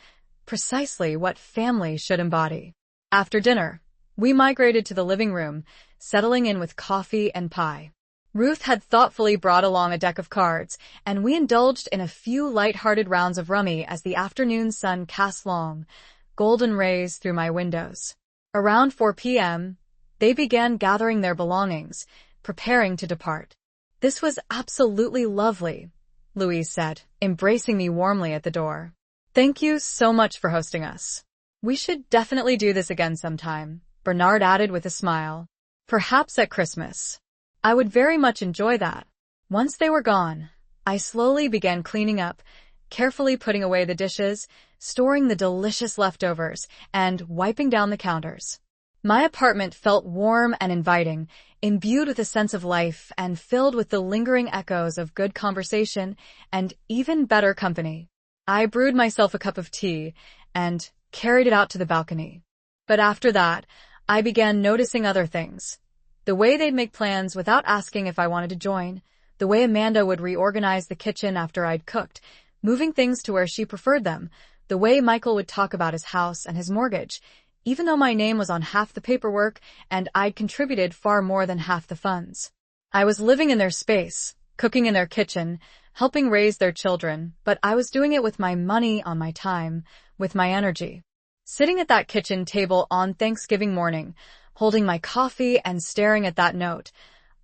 precisely what family should embody. After dinner, we migrated to the living room, settling in with coffee and pie. Ruth had thoughtfully brought along a deck of cards, and we indulged in a few light-hearted rounds of rummy as the afternoon sun cast long, golden rays through my windows. Around 4 p.m., they began gathering their belongings, preparing to depart. This was absolutely lovely, Louise said, embracing me warmly at the door. Thank you so much for hosting us. We should definitely do this again sometime, Bernard added with a smile. Perhaps at Christmas. I would very much enjoy that. Once they were gone, I slowly began cleaning up, carefully putting away the dishes, storing the delicious leftovers, and wiping down the counters. My apartment felt warm and inviting, imbued with a sense of life and filled with the lingering echoes of good conversation and even better company. I brewed myself a cup of tea and carried it out to the balcony. But after that, I began noticing other things. The way they'd make plans without asking if I wanted to join, the way Amanda would reorganize the kitchen after I'd cooked, moving things to where she preferred them, the way Michael would talk about his house and his mortgage, even though my name was on half the paperwork and I'd contributed far more than half the funds. I was living in their space, cooking in their kitchen, helping raise their children, but I was doing it with my money on my time, with my energy. Sitting at that kitchen table on Thanksgiving morning, holding my coffee and staring at that note,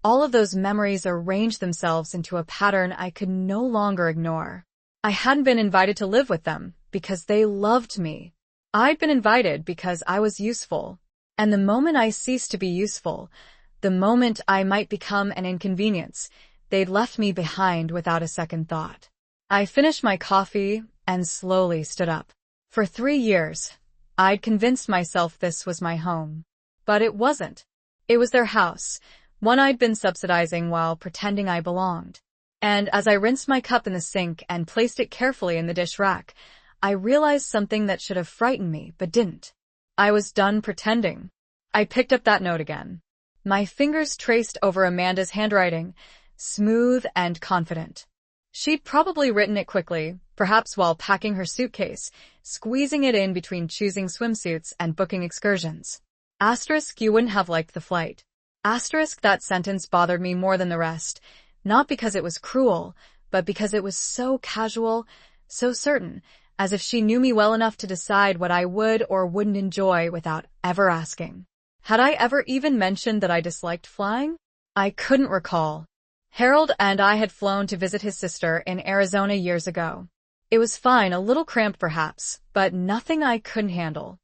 all of those memories arranged themselves into a pattern I could no longer ignore. I hadn't been invited to live with them because they loved me. I'd been invited because I was useful, and the moment I ceased to be useful, the moment I might become an inconvenience, they'd left me behind without a second thought. I finished my coffee and slowly stood up. For 3 years, I'd convinced myself this was my home. But it wasn't. It was their house, one I'd been subsidizing while pretending I belonged. And as I rinsed my cup in the sink and placed it carefully in the dish rack, I realized something that should have frightened me, but didn't. I was done pretending. I picked up that note again. My fingers traced over Amanda's handwriting, smooth and confident. She'd probably written it quickly, perhaps while packing her suitcase, squeezing it in between choosing swimsuits and booking excursions. Asterisk, you wouldn't have liked the flight. Asterisk, that sentence bothered me more than the rest, not because it was cruel, but because it was so casual, so certain, as if she knew me well enough to decide what I would or wouldn't enjoy without ever asking. Had I ever even mentioned that I disliked flying? I couldn't recall. Harold and I had flown to visit his sister in Arizona years ago. It was fine, a little cramped perhaps, but nothing I couldn't handle.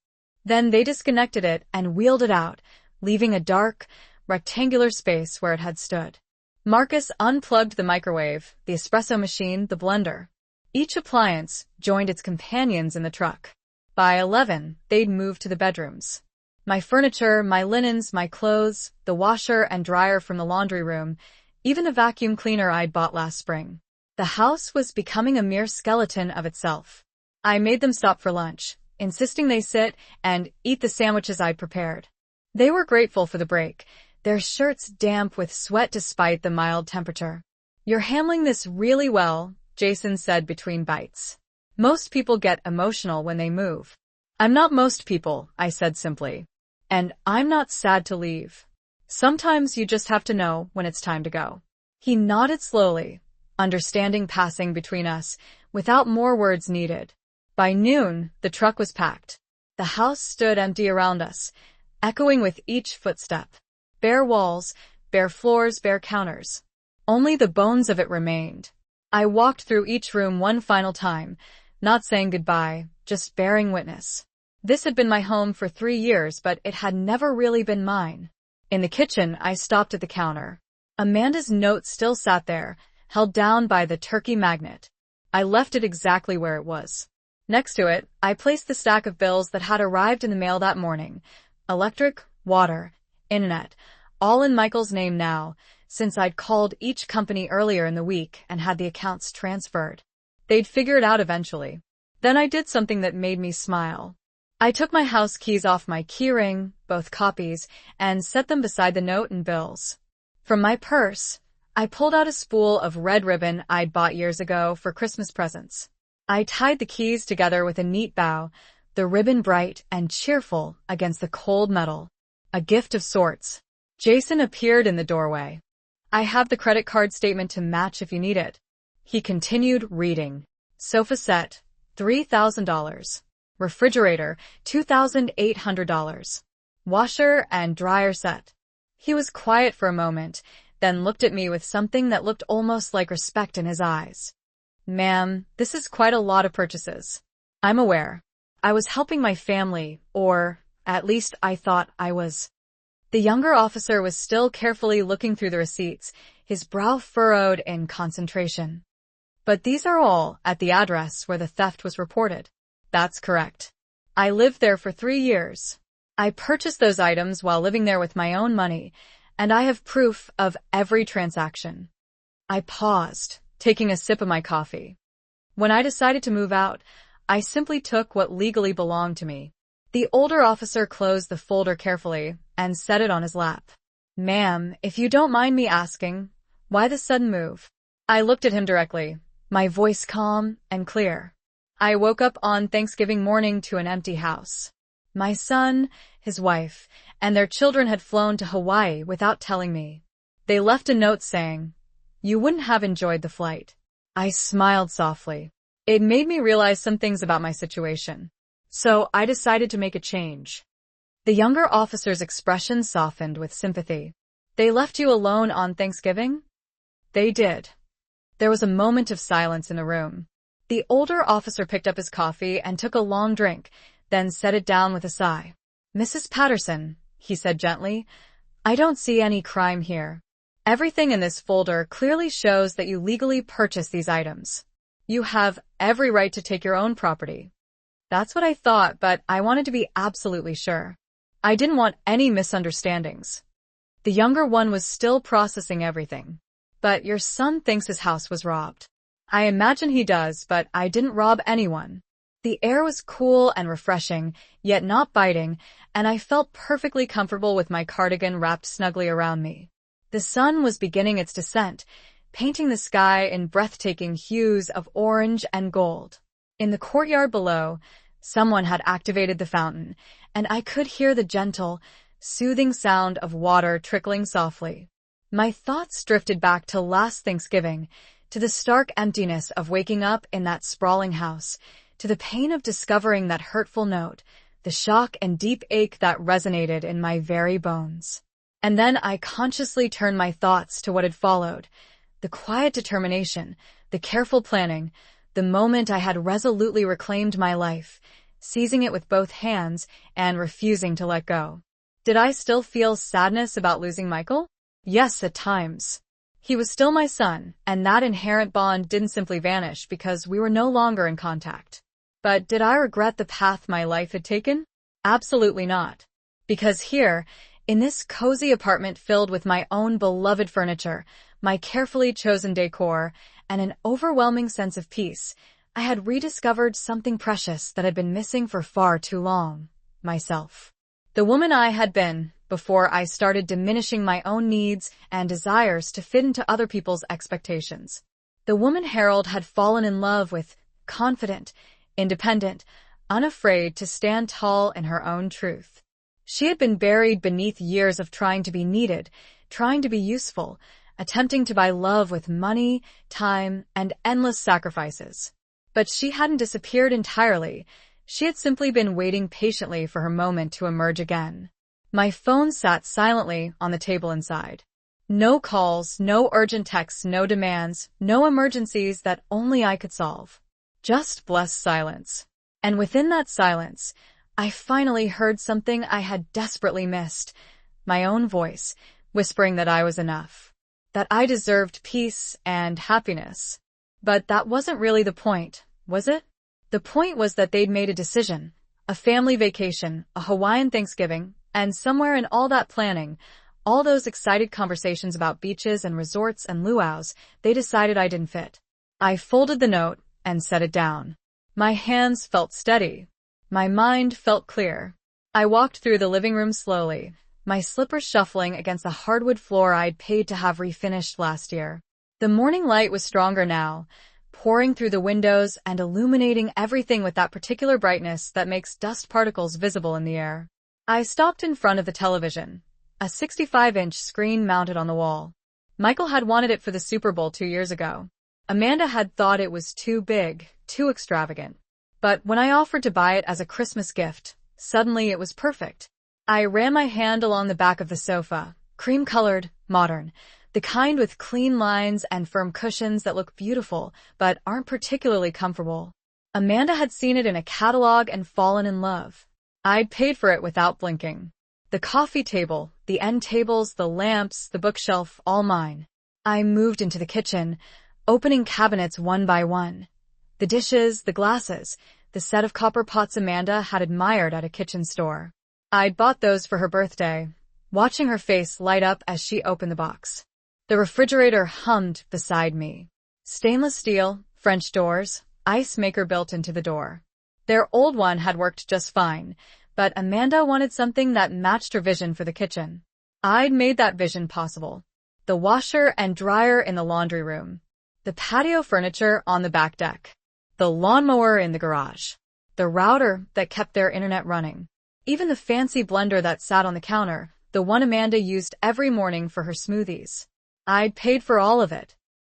Then they disconnected it and wheeled it out, leaving a dark, rectangular space where it had stood. Marcus unplugged the microwave, the espresso machine, the blender. Each appliance joined its companions in the truck. By 11, they'd moved to the bedrooms. My furniture, my linens, my clothes, the washer and dryer from the laundry room, even the vacuum cleaner I'd bought last spring. The house was becoming a mere skeleton of itself. I made them stop for lunch, insisting they sit and eat the sandwiches I'd prepared. They were grateful for the break, their shirts damp with sweat despite the mild temperature. "You're handling this really well," Jason said between bites. "Most people get emotional when they move." "I'm not most people," I said simply. "And I'm not sad to leave. Sometimes you just have to know when it's time to go." He nodded slowly, understanding passing between us, without more words needed. By noon, the truck was packed. The house stood empty around us, echoing with each footstep. Bare walls, bare floors, bare counters. Only the bones of it remained. I walked through each room one final time, not saying goodbye, just bearing witness. This had been my home for 3 years, but it had never really been mine. In the kitchen, I stopped at the counter. Amanda's note still sat there, held down by the turkey magnet. I left it exactly where it was. Next to it, I placed the stack of bills that had arrived in the mail that morning. Electric, water, internet, all in Michael's name now, since I'd called each company earlier in the week and had the accounts transferred. They'd figure it out eventually. Then I did something that made me smile. I took my house keys off my keyring, both copies, and set them beside the note and bills. From my purse, I pulled out a spool of red ribbon I'd bought years ago for Christmas presents. I tied the keys together with a neat bow, the ribbon bright and cheerful against the cold metal. A gift of sorts. Jason appeared in the doorway. "I have the credit card statement to match if you need it." He continued reading. "Sofa set, $3,000. Refrigerator, $2,800. Washer and dryer set." He was quiet for a moment, then looked at me with something that looked almost like respect in his eyes. "Ma'am, this is quite a lot of purchases. I'm aware. I was helping my family, or at least I thought I was." The younger officer was still carefully looking through the receipts, his brow furrowed in concentration. "But these are all at the address where the theft was reported." "That's correct. I lived there for 3 years. I purchased those items while living there with my own money, and I have proof of every transaction." I paused, taking a sip of my coffee. When I decided to move out, I simply took what legally belonged to me. The older officer closed the folder carefully and set it on his lap. "Ma'am, if you don't mind me asking, why the sudden move?" I looked at him directly, my voice calm and clear. "I woke up on Thanksgiving morning to an empty house. My son, his wife, and their children had flown to Hawaii without telling me. They left a note saying, 'You wouldn't have enjoyed the flight.'" I smiled softly. It made me realize some things about my situation. So I decided to make a change. The younger officer's expression softened with sympathy. "They left you alone on Thanksgiving?" "They did." There was a moment of silence in the room. The older officer picked up his coffee and took a long drink, then set it down with a sigh. "Mrs. Patterson," he said gently, "I don't see any crime here. Everything in this folder clearly shows that you legally purchased these items. You have every right to take your own property." That's what I thought, but I wanted to be absolutely sure. I didn't want any misunderstandings. The younger one was still processing everything. "But your son thinks his house was robbed." "I imagine he does, but I didn't rob anyone." The air was cool and refreshing, yet not biting, and I felt perfectly comfortable with my cardigan wrapped snugly around me. The sun was beginning its descent, painting the sky in breathtaking hues of orange and gold. In the courtyard below, someone had activated the fountain, and I could hear the gentle, soothing sound of water trickling softly. My thoughts drifted back to last Thanksgiving, to the stark emptiness of waking up in that sprawling house, to the pain of discovering that hurtful note, the shock and deep ache that resonated in my very bones. And then I consciously turned my thoughts to what had followed, the quiet determination, the careful planning, The moment I had resolutely reclaimed my life, seizing it with both hands and refusing to let go. Did I still feel sadness about losing Michael? Yes, at times. He was still my son, and that inherent bond didn't simply vanish because we were no longer in contact. But did I regret the path my life had taken? Absolutely not. Because here, in this cozy apartment filled with my own beloved furniture, my carefully chosen decor, and an overwhelming sense of peace, I had rediscovered something precious that had been missing for far too long. Myself. The woman I had been, before I started diminishing my own needs and desires to fit into other people's expectations. The woman Harold had fallen in love with, confident, independent, unafraid to stand tall in her own truth. She had been buried beneath years of trying to be needed, trying to be useful, attempting to buy love with money, time, and endless sacrifices. But she hadn't disappeared entirely. She had simply been waiting patiently for her moment to emerge again. My phone sat silently on the table inside. No calls, no urgent texts, no demands, no emergencies that only I could solve. Just blessed silence. And within that silence, I finally heard something I had desperately missed. My own voice, whispering that I was enough. That I deserved peace and happiness. But that wasn't really the point, was it? The point was that they'd made a decision. A family vacation, a Hawaiian Thanksgiving, and somewhere in all that planning, all those excited conversations about beaches and resorts and luau's, they decided I didn't fit. I folded the note and set it down. My hands felt steady. My mind felt clear. I walked through the living room slowly, my slippers shuffling against the hardwood floor I'd paid to have refinished last year. The morning light was stronger now, pouring through the windows and illuminating everything with that particular brightness that makes dust particles visible in the air. I stopped in front of the television, a 65-inch screen mounted on the wall. Michael had wanted it for the Super Bowl 2 years ago. Amanda had thought it was too big, too extravagant. But when I offered to buy it as a Christmas gift, suddenly it was perfect. I ran my hand along the back of the sofa, cream-colored, modern, the kind with clean lines and firm cushions that look beautiful but aren't particularly comfortable. Amanda had seen it in a catalog and fallen in love. I'd paid for it without blinking. The coffee table, the end tables, the lamps, the bookshelf, all mine. I moved into the kitchen, opening cabinets one by one. The dishes, the glasses, the set of copper pots Amanda had admired at a kitchen store. I'd bought those for her birthday, watching her face light up as she opened the box. The refrigerator hummed beside me. Stainless steel, French doors, ice maker built into the door. Their old one had worked just fine, but Amanda wanted something that matched her vision for the kitchen. I'd made that vision possible. The washer and dryer in the laundry room. The patio furniture on the back deck. The lawnmower in the garage. The router that kept their internet running. Even the fancy blender that sat on the counter, the one Amanda used every morning for her smoothies. I'd paid for all of it.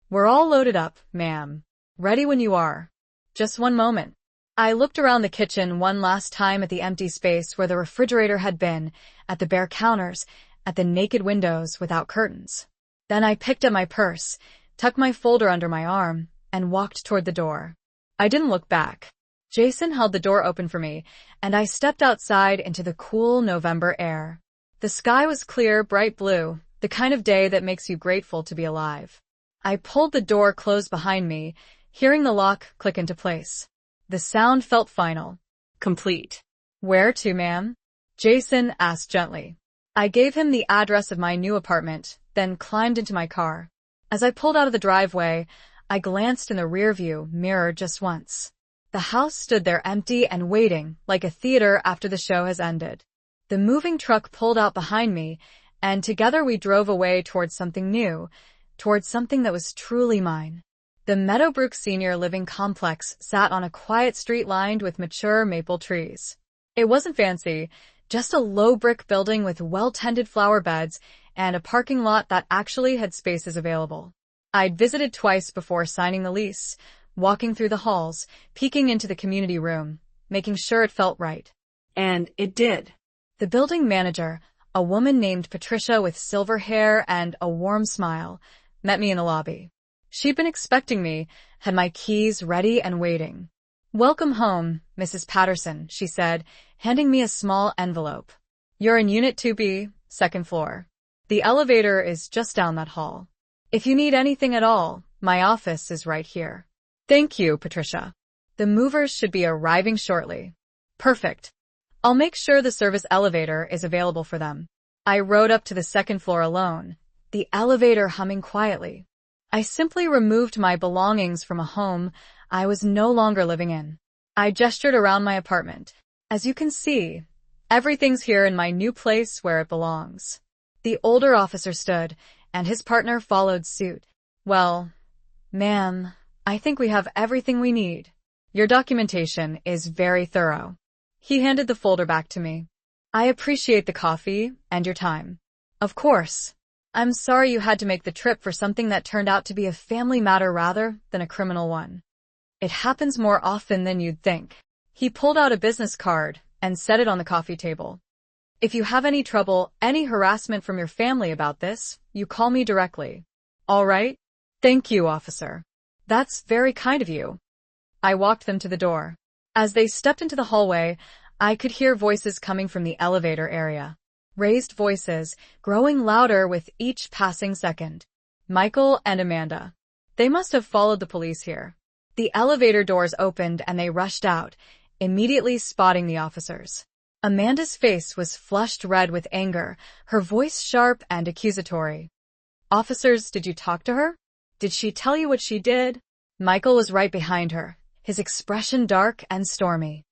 We're all loaded up, ma'am. Ready when you are. Just one moment. I looked around the kitchen one last time at the empty space where the refrigerator had been, at the bare counters, at the naked windows without curtains. Then I picked up my purse, tucked my folder under my arm, and walked toward the door. I didn't look back. Jason held the door open for me, and I stepped outside into the cool November air. The sky was clear, bright blue, the kind of day that makes you grateful to be alive. I pulled the door closed behind me, hearing the lock click into place. The sound felt final. Complete. Where to, ma'am? Jason asked gently. I gave him the address of my new apartment, then climbed into my car. As I pulled out of the driveway, I glanced in the rearview mirror just once. The house stood there empty and waiting, like a theater after the show has ended. The moving truck pulled out behind me, and together we drove away towards something new, towards something that was truly mine. The Meadowbrook Senior Living Complex sat on a quiet street lined with mature maple trees. It wasn't fancy, just a low brick building with well-tended flower beds and a parking lot that actually had spaces available. I'd visited twice before signing the lease, walking through the halls, peeking into the community room, making sure it felt right. And it did. The building manager, a woman named Patricia with silver hair and a warm smile, met me in the lobby. She'd been expecting me, had my keys ready and waiting. "Welcome home, Mrs. Patterson," she said, handing me a small envelope. "You're in Unit 2B, second floor. The elevator is just down that hall. If you need anything at all, my office is right here." "Thank you, Patricia. The movers should be arriving shortly." "Perfect. I'll make sure the service elevator is available for them." I rode up to the second floor alone, the elevator humming quietly. I simply removed my belongings from a home I was no longer living in. I gestured around my apartment. "As you can see, everything's here in my new place where it belongs." The older officer stood, and his partner followed suit. "Well, ma'am, I think we have everything we need. Your documentation is very thorough." He handed the folder back to me. "I appreciate the coffee and your time." "Of course. I'm sorry you had to make the trip for something that turned out to be a family matter rather than a criminal one. It happens more often than you'd think." He pulled out a business card and set it on the coffee table. "If you have any trouble, any harassment from your family about this, you call me directly." "All right. Thank you, officer. That's very kind of you." I walked them to the door. As they stepped into the hallway, I could hear voices coming from the elevator area. Raised voices, growing louder with each passing second. Michael and Amanda. They must have followed the police here. The elevator doors opened and they rushed out, immediately spotting the officers. Amanda's face was flushed red with anger, her voice sharp and accusatory. "Officers, did you talk to her? Did she tell you what she did?" Michael was right behind her, his expression dark and stormy.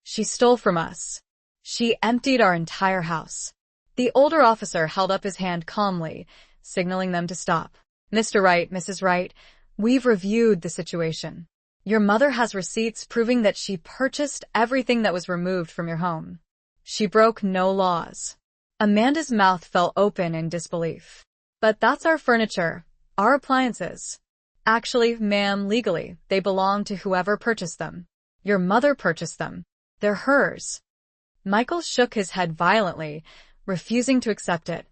"She stole from us. She emptied our entire house." The older officer held up his hand calmly, signaling them to stop. "Mr. Wright, Mrs. Wright, we've reviewed the situation. Your mother has receipts proving that she purchased everything that was removed from your home. She broke no laws." Amanda's mouth fell open in disbelief. "But that's our furniture, our appliances." "Actually, ma'am, legally, they belong to whoever purchased them. Your mother purchased them. They're hers." Michael shook his head violently, refusing to accept it.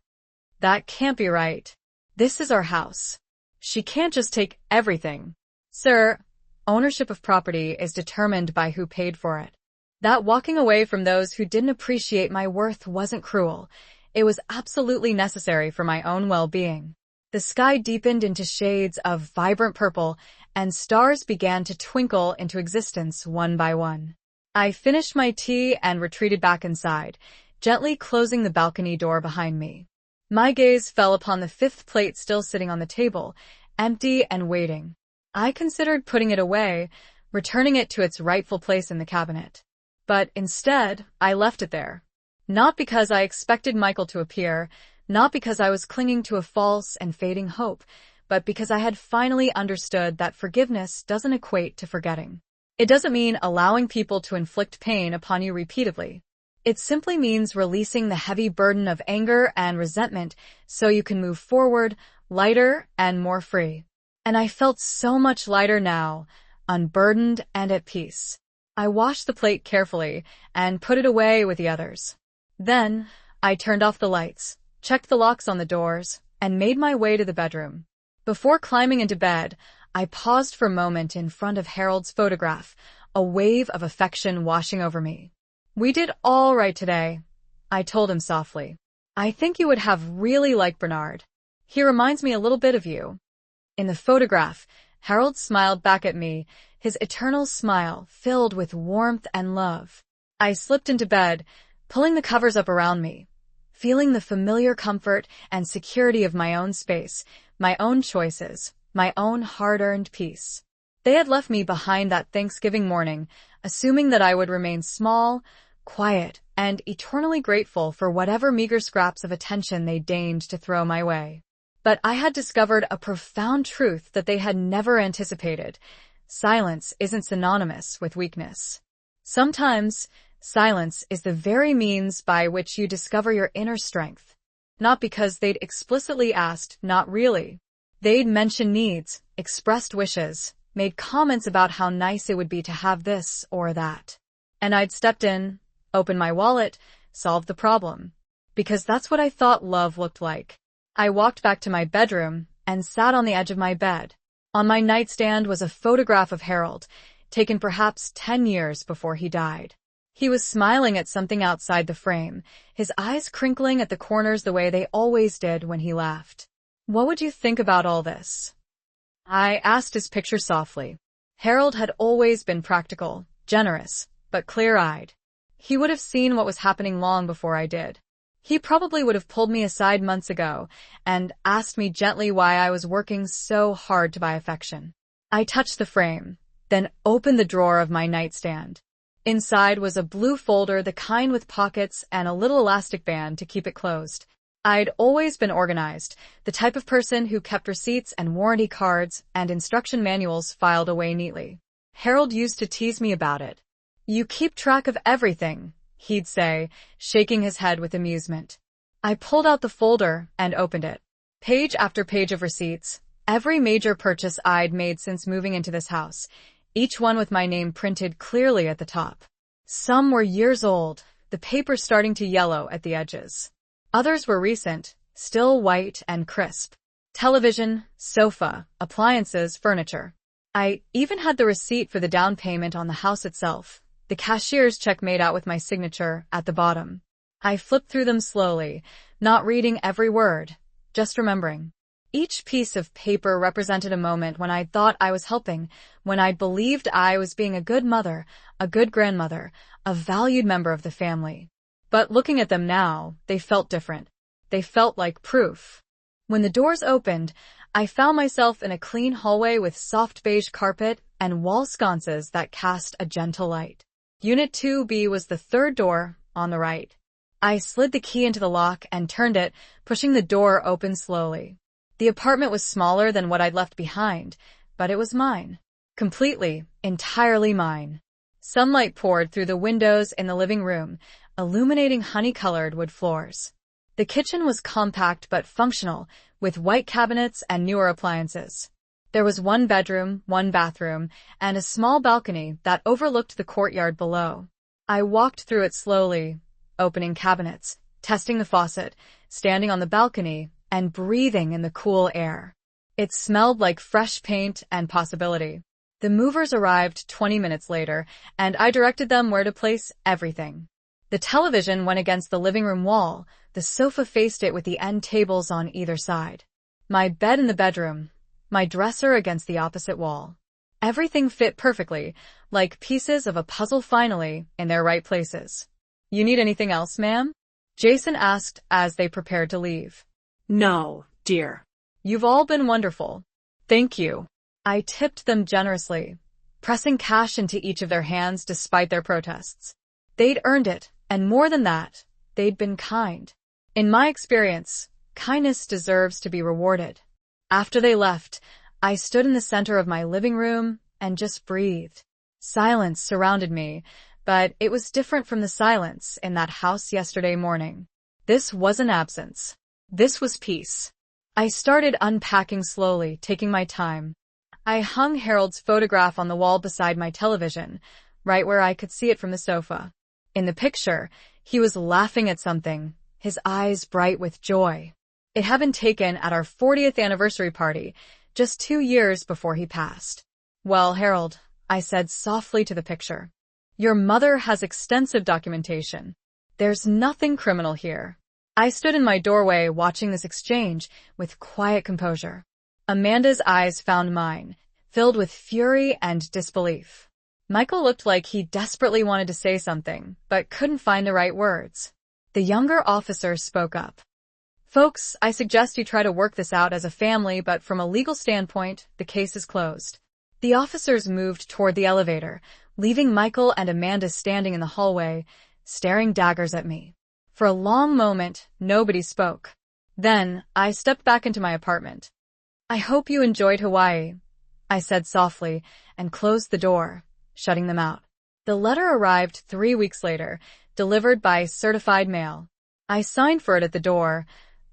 "That can't be right. This is our house. She can't just take everything." "Sir, ownership of property is determined by who paid for it. That walking away from those who didn't appreciate my worth wasn't cruel. It was absolutely necessary for my own well-being." The sky deepened into shades of vibrant purple, and stars began to twinkle into existence one by one. I finished my tea and retreated back inside, gently closing the balcony door behind me. My gaze fell upon the fifth plate still sitting on the table, empty and waiting. I considered putting it away, returning it to its rightful place in the cabinet. But instead, I left it there. Not because I expected Michael to appear, not because I was clinging to a false and fading hope, but because I had finally understood that forgiveness doesn't equate to forgetting. It doesn't mean allowing people to inflict pain upon you repeatedly. It simply means releasing the heavy burden of anger and resentment so you can move forward, lighter and more free. And I felt so much lighter now, unburdened and at peace. I washed the plate carefully and put it away with the others. Then, I turned off the lights, checked the locks on the doors, and made my way to the bedroom. Before climbing into bed, I paused for a moment in front of Harold's photograph, a wave of affection washing over me. "We did all right today," I told him softly. "I think you would have really liked Bernard. He reminds me a little bit of you." In the photograph, Harold smiled back at me, his eternal smile filled with warmth and love. I slipped into bed, pulling the covers up around me, feeling the familiar comfort and security of my own space, my own choices, my own hard-earned peace. They had left me behind that Thanksgiving morning, assuming that I would remain small, quiet, and eternally grateful for whatever meager scraps of attention they deigned to throw my way. But I had discovered a profound truth that they had never anticipated. Silence isn't synonymous with weakness. Sometimes, silence is the very means by which you discover your inner strength. Not because they'd explicitly asked, not really. They'd mentioned needs, expressed wishes, made comments about how nice it would be to have this or that. And I'd stepped in, opened my wallet, solved the problem. Because that's what I thought love looked like. I walked back to my bedroom and sat on the edge of my bed. On my nightstand was a photograph of Harold, taken perhaps 10 years before he died. He was smiling at something outside the frame, his eyes crinkling at the corners the way they always did when he laughed. "What would you think about all this?" I asked his picture softly. Harold had always been practical, generous, but clear-eyed. He would have seen what was happening long before I did. He probably would have pulled me aside months ago and asked me gently why I was working so hard to buy affection. I touched the frame, then opened the drawer of my nightstand. Inside was a blue folder, the kind with pockets and a little elastic band to keep it closed. I'd always been organized, the type of person who kept receipts and warranty cards and instruction manuals filed away neatly. Harold used to tease me about it. "You keep track of everything," he'd say, shaking his head with amusement. I pulled out the folder and opened it. Page after page of receipts, every major purchase I'd made since moving into this house, each one with my name printed clearly at the top. Some were years old, the paper starting to yellow at the edges. Others were recent, still white and crisp. Television, sofa, appliances, furniture. I even had the receipt for the down payment on the house itself, the cashier's check made out with my signature at the bottom. I flipped through them slowly, not reading every word, just remembering. Each piece of paper represented a moment when I thought I was helping, when I believed I was being a good mother, a good grandmother, a valued member of the family. But looking at them now, they felt different. They felt like proof. When the doors opened, I found myself in a clean hallway with soft beige carpet and wall sconces that cast a gentle light. Unit 2B was the third door on the right. I slid the key into the lock and turned it, pushing the door open slowly. The apartment was smaller than what I'd left behind, but it was mine. Completely, entirely mine. Sunlight poured through the windows in the living room, illuminating honey-colored wood floors. The kitchen was compact but functional, with white cabinets and newer appliances. There was one bedroom, one bathroom, and a small balcony that overlooked the courtyard below. I walked through it slowly, opening cabinets, testing the faucet, standing on the balcony, and breathing in the cool air. It smelled like fresh paint and possibility. The movers arrived 20 minutes later, and I directed them where to place everything. The television went against the living room wall, the sofa faced it with the end tables on either side. My bed in the bedroom, my dresser against the opposite wall. Everything fit perfectly, like pieces of a puzzle finally in their right places. "You need anything else, ma'am?" Jason asked as they prepared to leave. No, dear. "You've all been wonderful. Thank you." I tipped them generously, pressing cash into each of their hands despite their protests. They'd earned it, and more than that, they'd been kind. In my experience, kindness deserves to be rewarded. After they left, I stood in the center of my living room and just breathed. Silence surrounded me, but it was different from the silence in that house yesterday morning. This wasn't absence. This was peace. I started unpacking slowly, taking my time. I hung Harold's photograph on the wall beside my television, right where I could see it from the sofa. In the picture, he was laughing at something, his eyes bright with joy. It had been taken at our 40th anniversary party, just 2 years before he passed. "Well, Harold," I said softly to the picture, "your mother has extensive documentation. There's nothing criminal here." I stood in my doorway watching this exchange with quiet composure. Amanda's eyes found mine, filled with fury and disbelief. Michael looked like he desperately wanted to say something, but couldn't find the right words. The younger officer spoke up. "Folks, I suggest you try to work this out as a family, but from a legal standpoint, the case is closed." The officers moved toward the elevator, leaving Michael and Amanda standing in the hallway, staring daggers at me. For a long moment, nobody spoke. Then, I stepped back into my apartment. "I hope you enjoyed Hawaii," I said softly, and closed the door, shutting them out. The letter arrived 3 weeks later, delivered by certified mail. I signed for it at the door,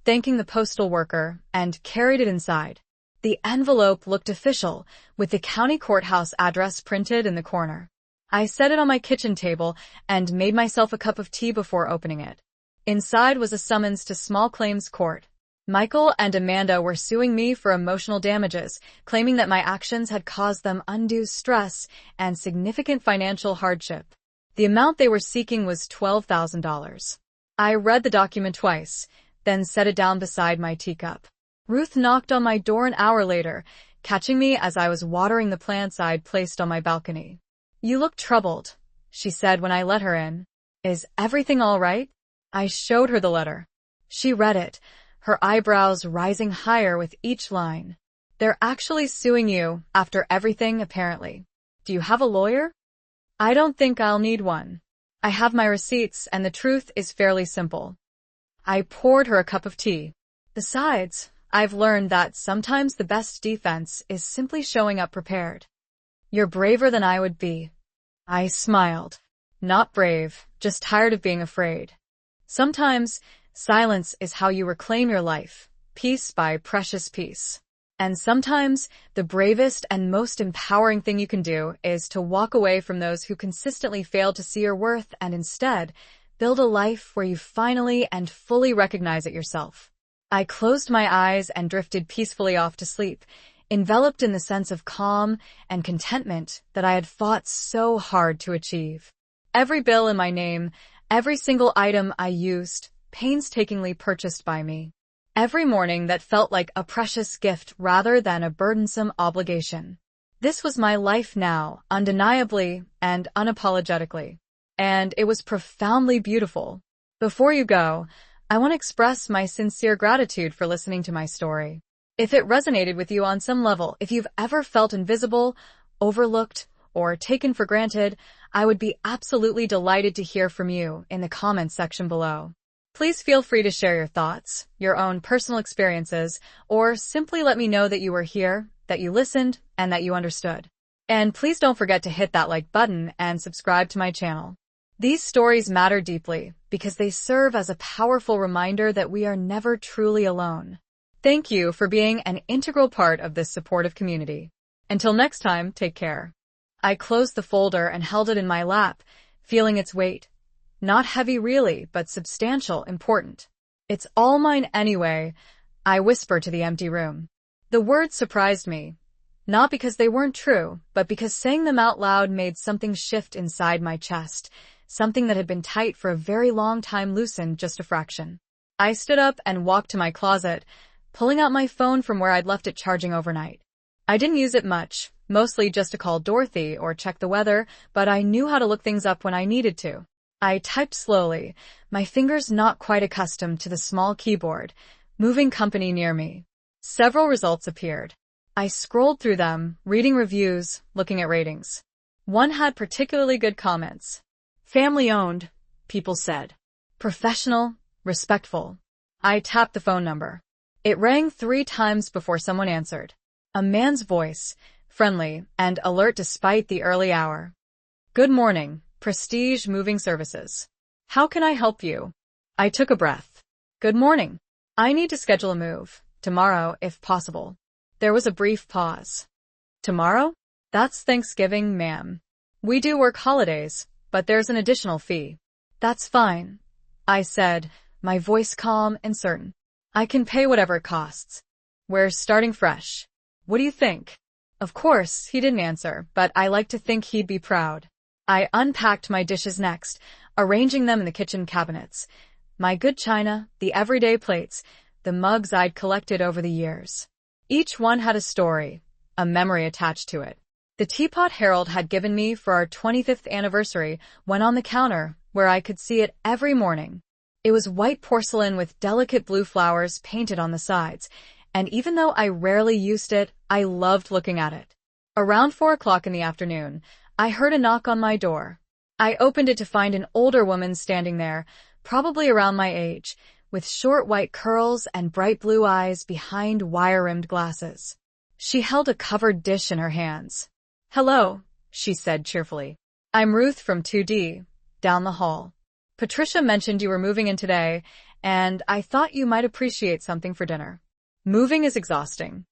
thanking the postal worker, and carried it inside. The envelope looked official, with the county courthouse address printed in the corner. I set it on my kitchen table and made myself a cup of tea before opening it. Inside was a summons to small claims court. Michael and Amanda were suing me for emotional damages, claiming that my actions had caused them undue stress and significant financial hardship. The amount they were seeking was $12,000. I read the document twice, then set it down beside my teacup. Ruth knocked on my door an hour later, catching me as I was watering the plants I'd placed on my balcony. "You look troubled," she said when I let her in. "Is everything all right?" I showed her the letter. She read it, her eyebrows rising higher with each line. "They're actually suing you, after everything, apparently. Do you have a lawyer?" "I don't think I'll need one. I have my receipts, and the truth is fairly simple." I poured her a cup of tea. "Besides, I've learned that sometimes the best defense is simply showing up prepared." "You're braver than I would be." I smiled. "Not brave, just tired of being afraid. Sometimes, silence is how you reclaim your life, piece by precious piece. And sometimes, the bravest and most empowering thing you can do is to walk away from those who consistently fail to see your worth and instead build a life where you finally and fully recognize it yourself." I closed my eyes and drifted peacefully off to sleep, enveloped in the sense of calm and contentment that I had fought so hard to achieve. Every bill in my name, every single item I used, painstakingly purchased by me. Every morning that felt like a precious gift rather than a burdensome obligation. This was my life now, undeniably and unapologetically. And it was profoundly beautiful. Before you go, I want to express my sincere gratitude for listening to my story. If it resonated with you on some level, if you've ever felt invisible, overlooked, or taken for granted, I would be absolutely delighted to hear from you in the comments section below. Please feel free to share your thoughts, your own personal experiences, or simply let me know that you were here, that you listened, and that you understood. And please don't forget to hit that like button and subscribe to my channel. These stories matter deeply because they serve as a powerful reminder that we are never truly alone. Thank you for being an integral part of this supportive community. Until next time, take care. I closed the folder and held it in my lap, feeling its weight. Not heavy really, but substantial, important. "It's all mine anyway," I whispered to the empty room. The words surprised me. Not because they weren't true, but because saying them out loud made something shift inside my chest. Something that had been tight for a very long time loosened just a fraction. I stood up and walked to my closet, pulling out my phone from where I'd left it charging overnight. I didn't use it much, mostly just to call Dorothy or check the weather, but I knew how to look things up when I needed to. I typed slowly, my fingers not quite accustomed to the small keyboard, moving company near me. Several results appeared. I scrolled through them, reading reviews, looking at ratings. One had particularly good comments. "Family-owned," people said. "Professional, respectful." I tapped the phone number. It rang 3 times before someone answered. A man's voice, friendly and alert despite the early hour. "Good morning, Prestige Moving Services. How can I help you?" I took a breath. "Good morning. I need to schedule a move, tomorrow if possible." There was a brief pause. "Tomorrow? That's Thanksgiving, ma'am. We do work holidays, but there's an additional fee." "That's fine," I said, my voice calm and certain. "I can pay whatever it costs. We're starting fresh. What do you think?" Of course, he didn't answer, but I like to think he'd be proud. I unpacked my dishes next, arranging them in the kitchen cabinets. My good china, the everyday plates, the mugs I'd collected over the years. Each one had a story, a memory attached to it. The teapot Harold had given me for our 25th anniversary went on the counter, where I could see it every morning. It was white porcelain with delicate blue flowers painted on the sides, and even though I rarely used it, I loved looking at it. Around 4 o'clock in the afternoon, I heard a knock on my door. I opened it to find an older woman standing there, probably around my age, with short white curls and bright blue eyes behind wire-rimmed glasses. She held a covered dish in her hands. "Hello," she said cheerfully. "I'm Ruth from 2D, down the hall. Patricia mentioned you were moving in today, and I thought you might appreciate something for dinner." Moving is exhausting.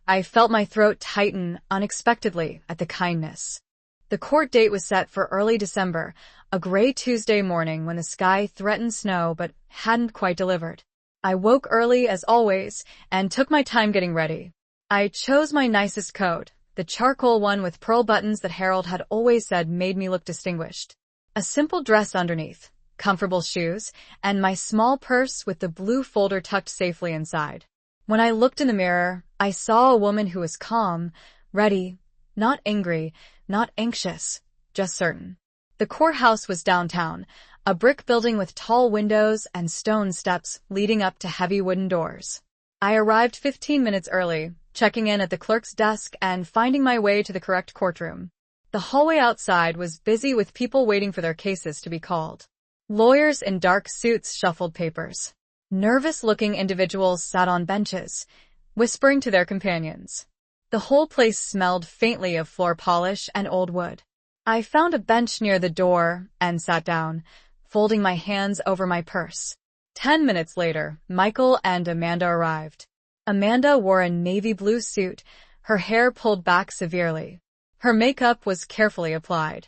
I felt my throat tighten unexpectedly at the kindness. The court date was set for early December, a gray Tuesday morning when the sky threatened snow but hadn't quite delivered. I woke early as always and took my time getting ready. I chose my nicest coat, the charcoal one with pearl buttons that Harold had always said made me look distinguished. A simple dress underneath, comfortable shoes, and my small purse with the blue folder tucked safely inside. When I looked in the mirror, I saw a woman who was calm, ready, not angry, not anxious, just certain. The courthouse was downtown, a brick building with tall windows and stone steps leading up to heavy wooden doors. I arrived 15 minutes early, checking in at the clerk's desk and finding my way to the correct courtroom. The hallway outside was busy with people waiting for their cases to be called. Lawyers in dark suits shuffled papers. Nervous-looking individuals sat on benches, whispering to their companions. The whole place smelled faintly of floor polish and old wood. I found a bench near the door and sat down, folding my hands over my purse. 10 minutes later, Michael and Amanda arrived. Amanda wore a navy blue suit, her hair pulled back severely. Her makeup was carefully applied.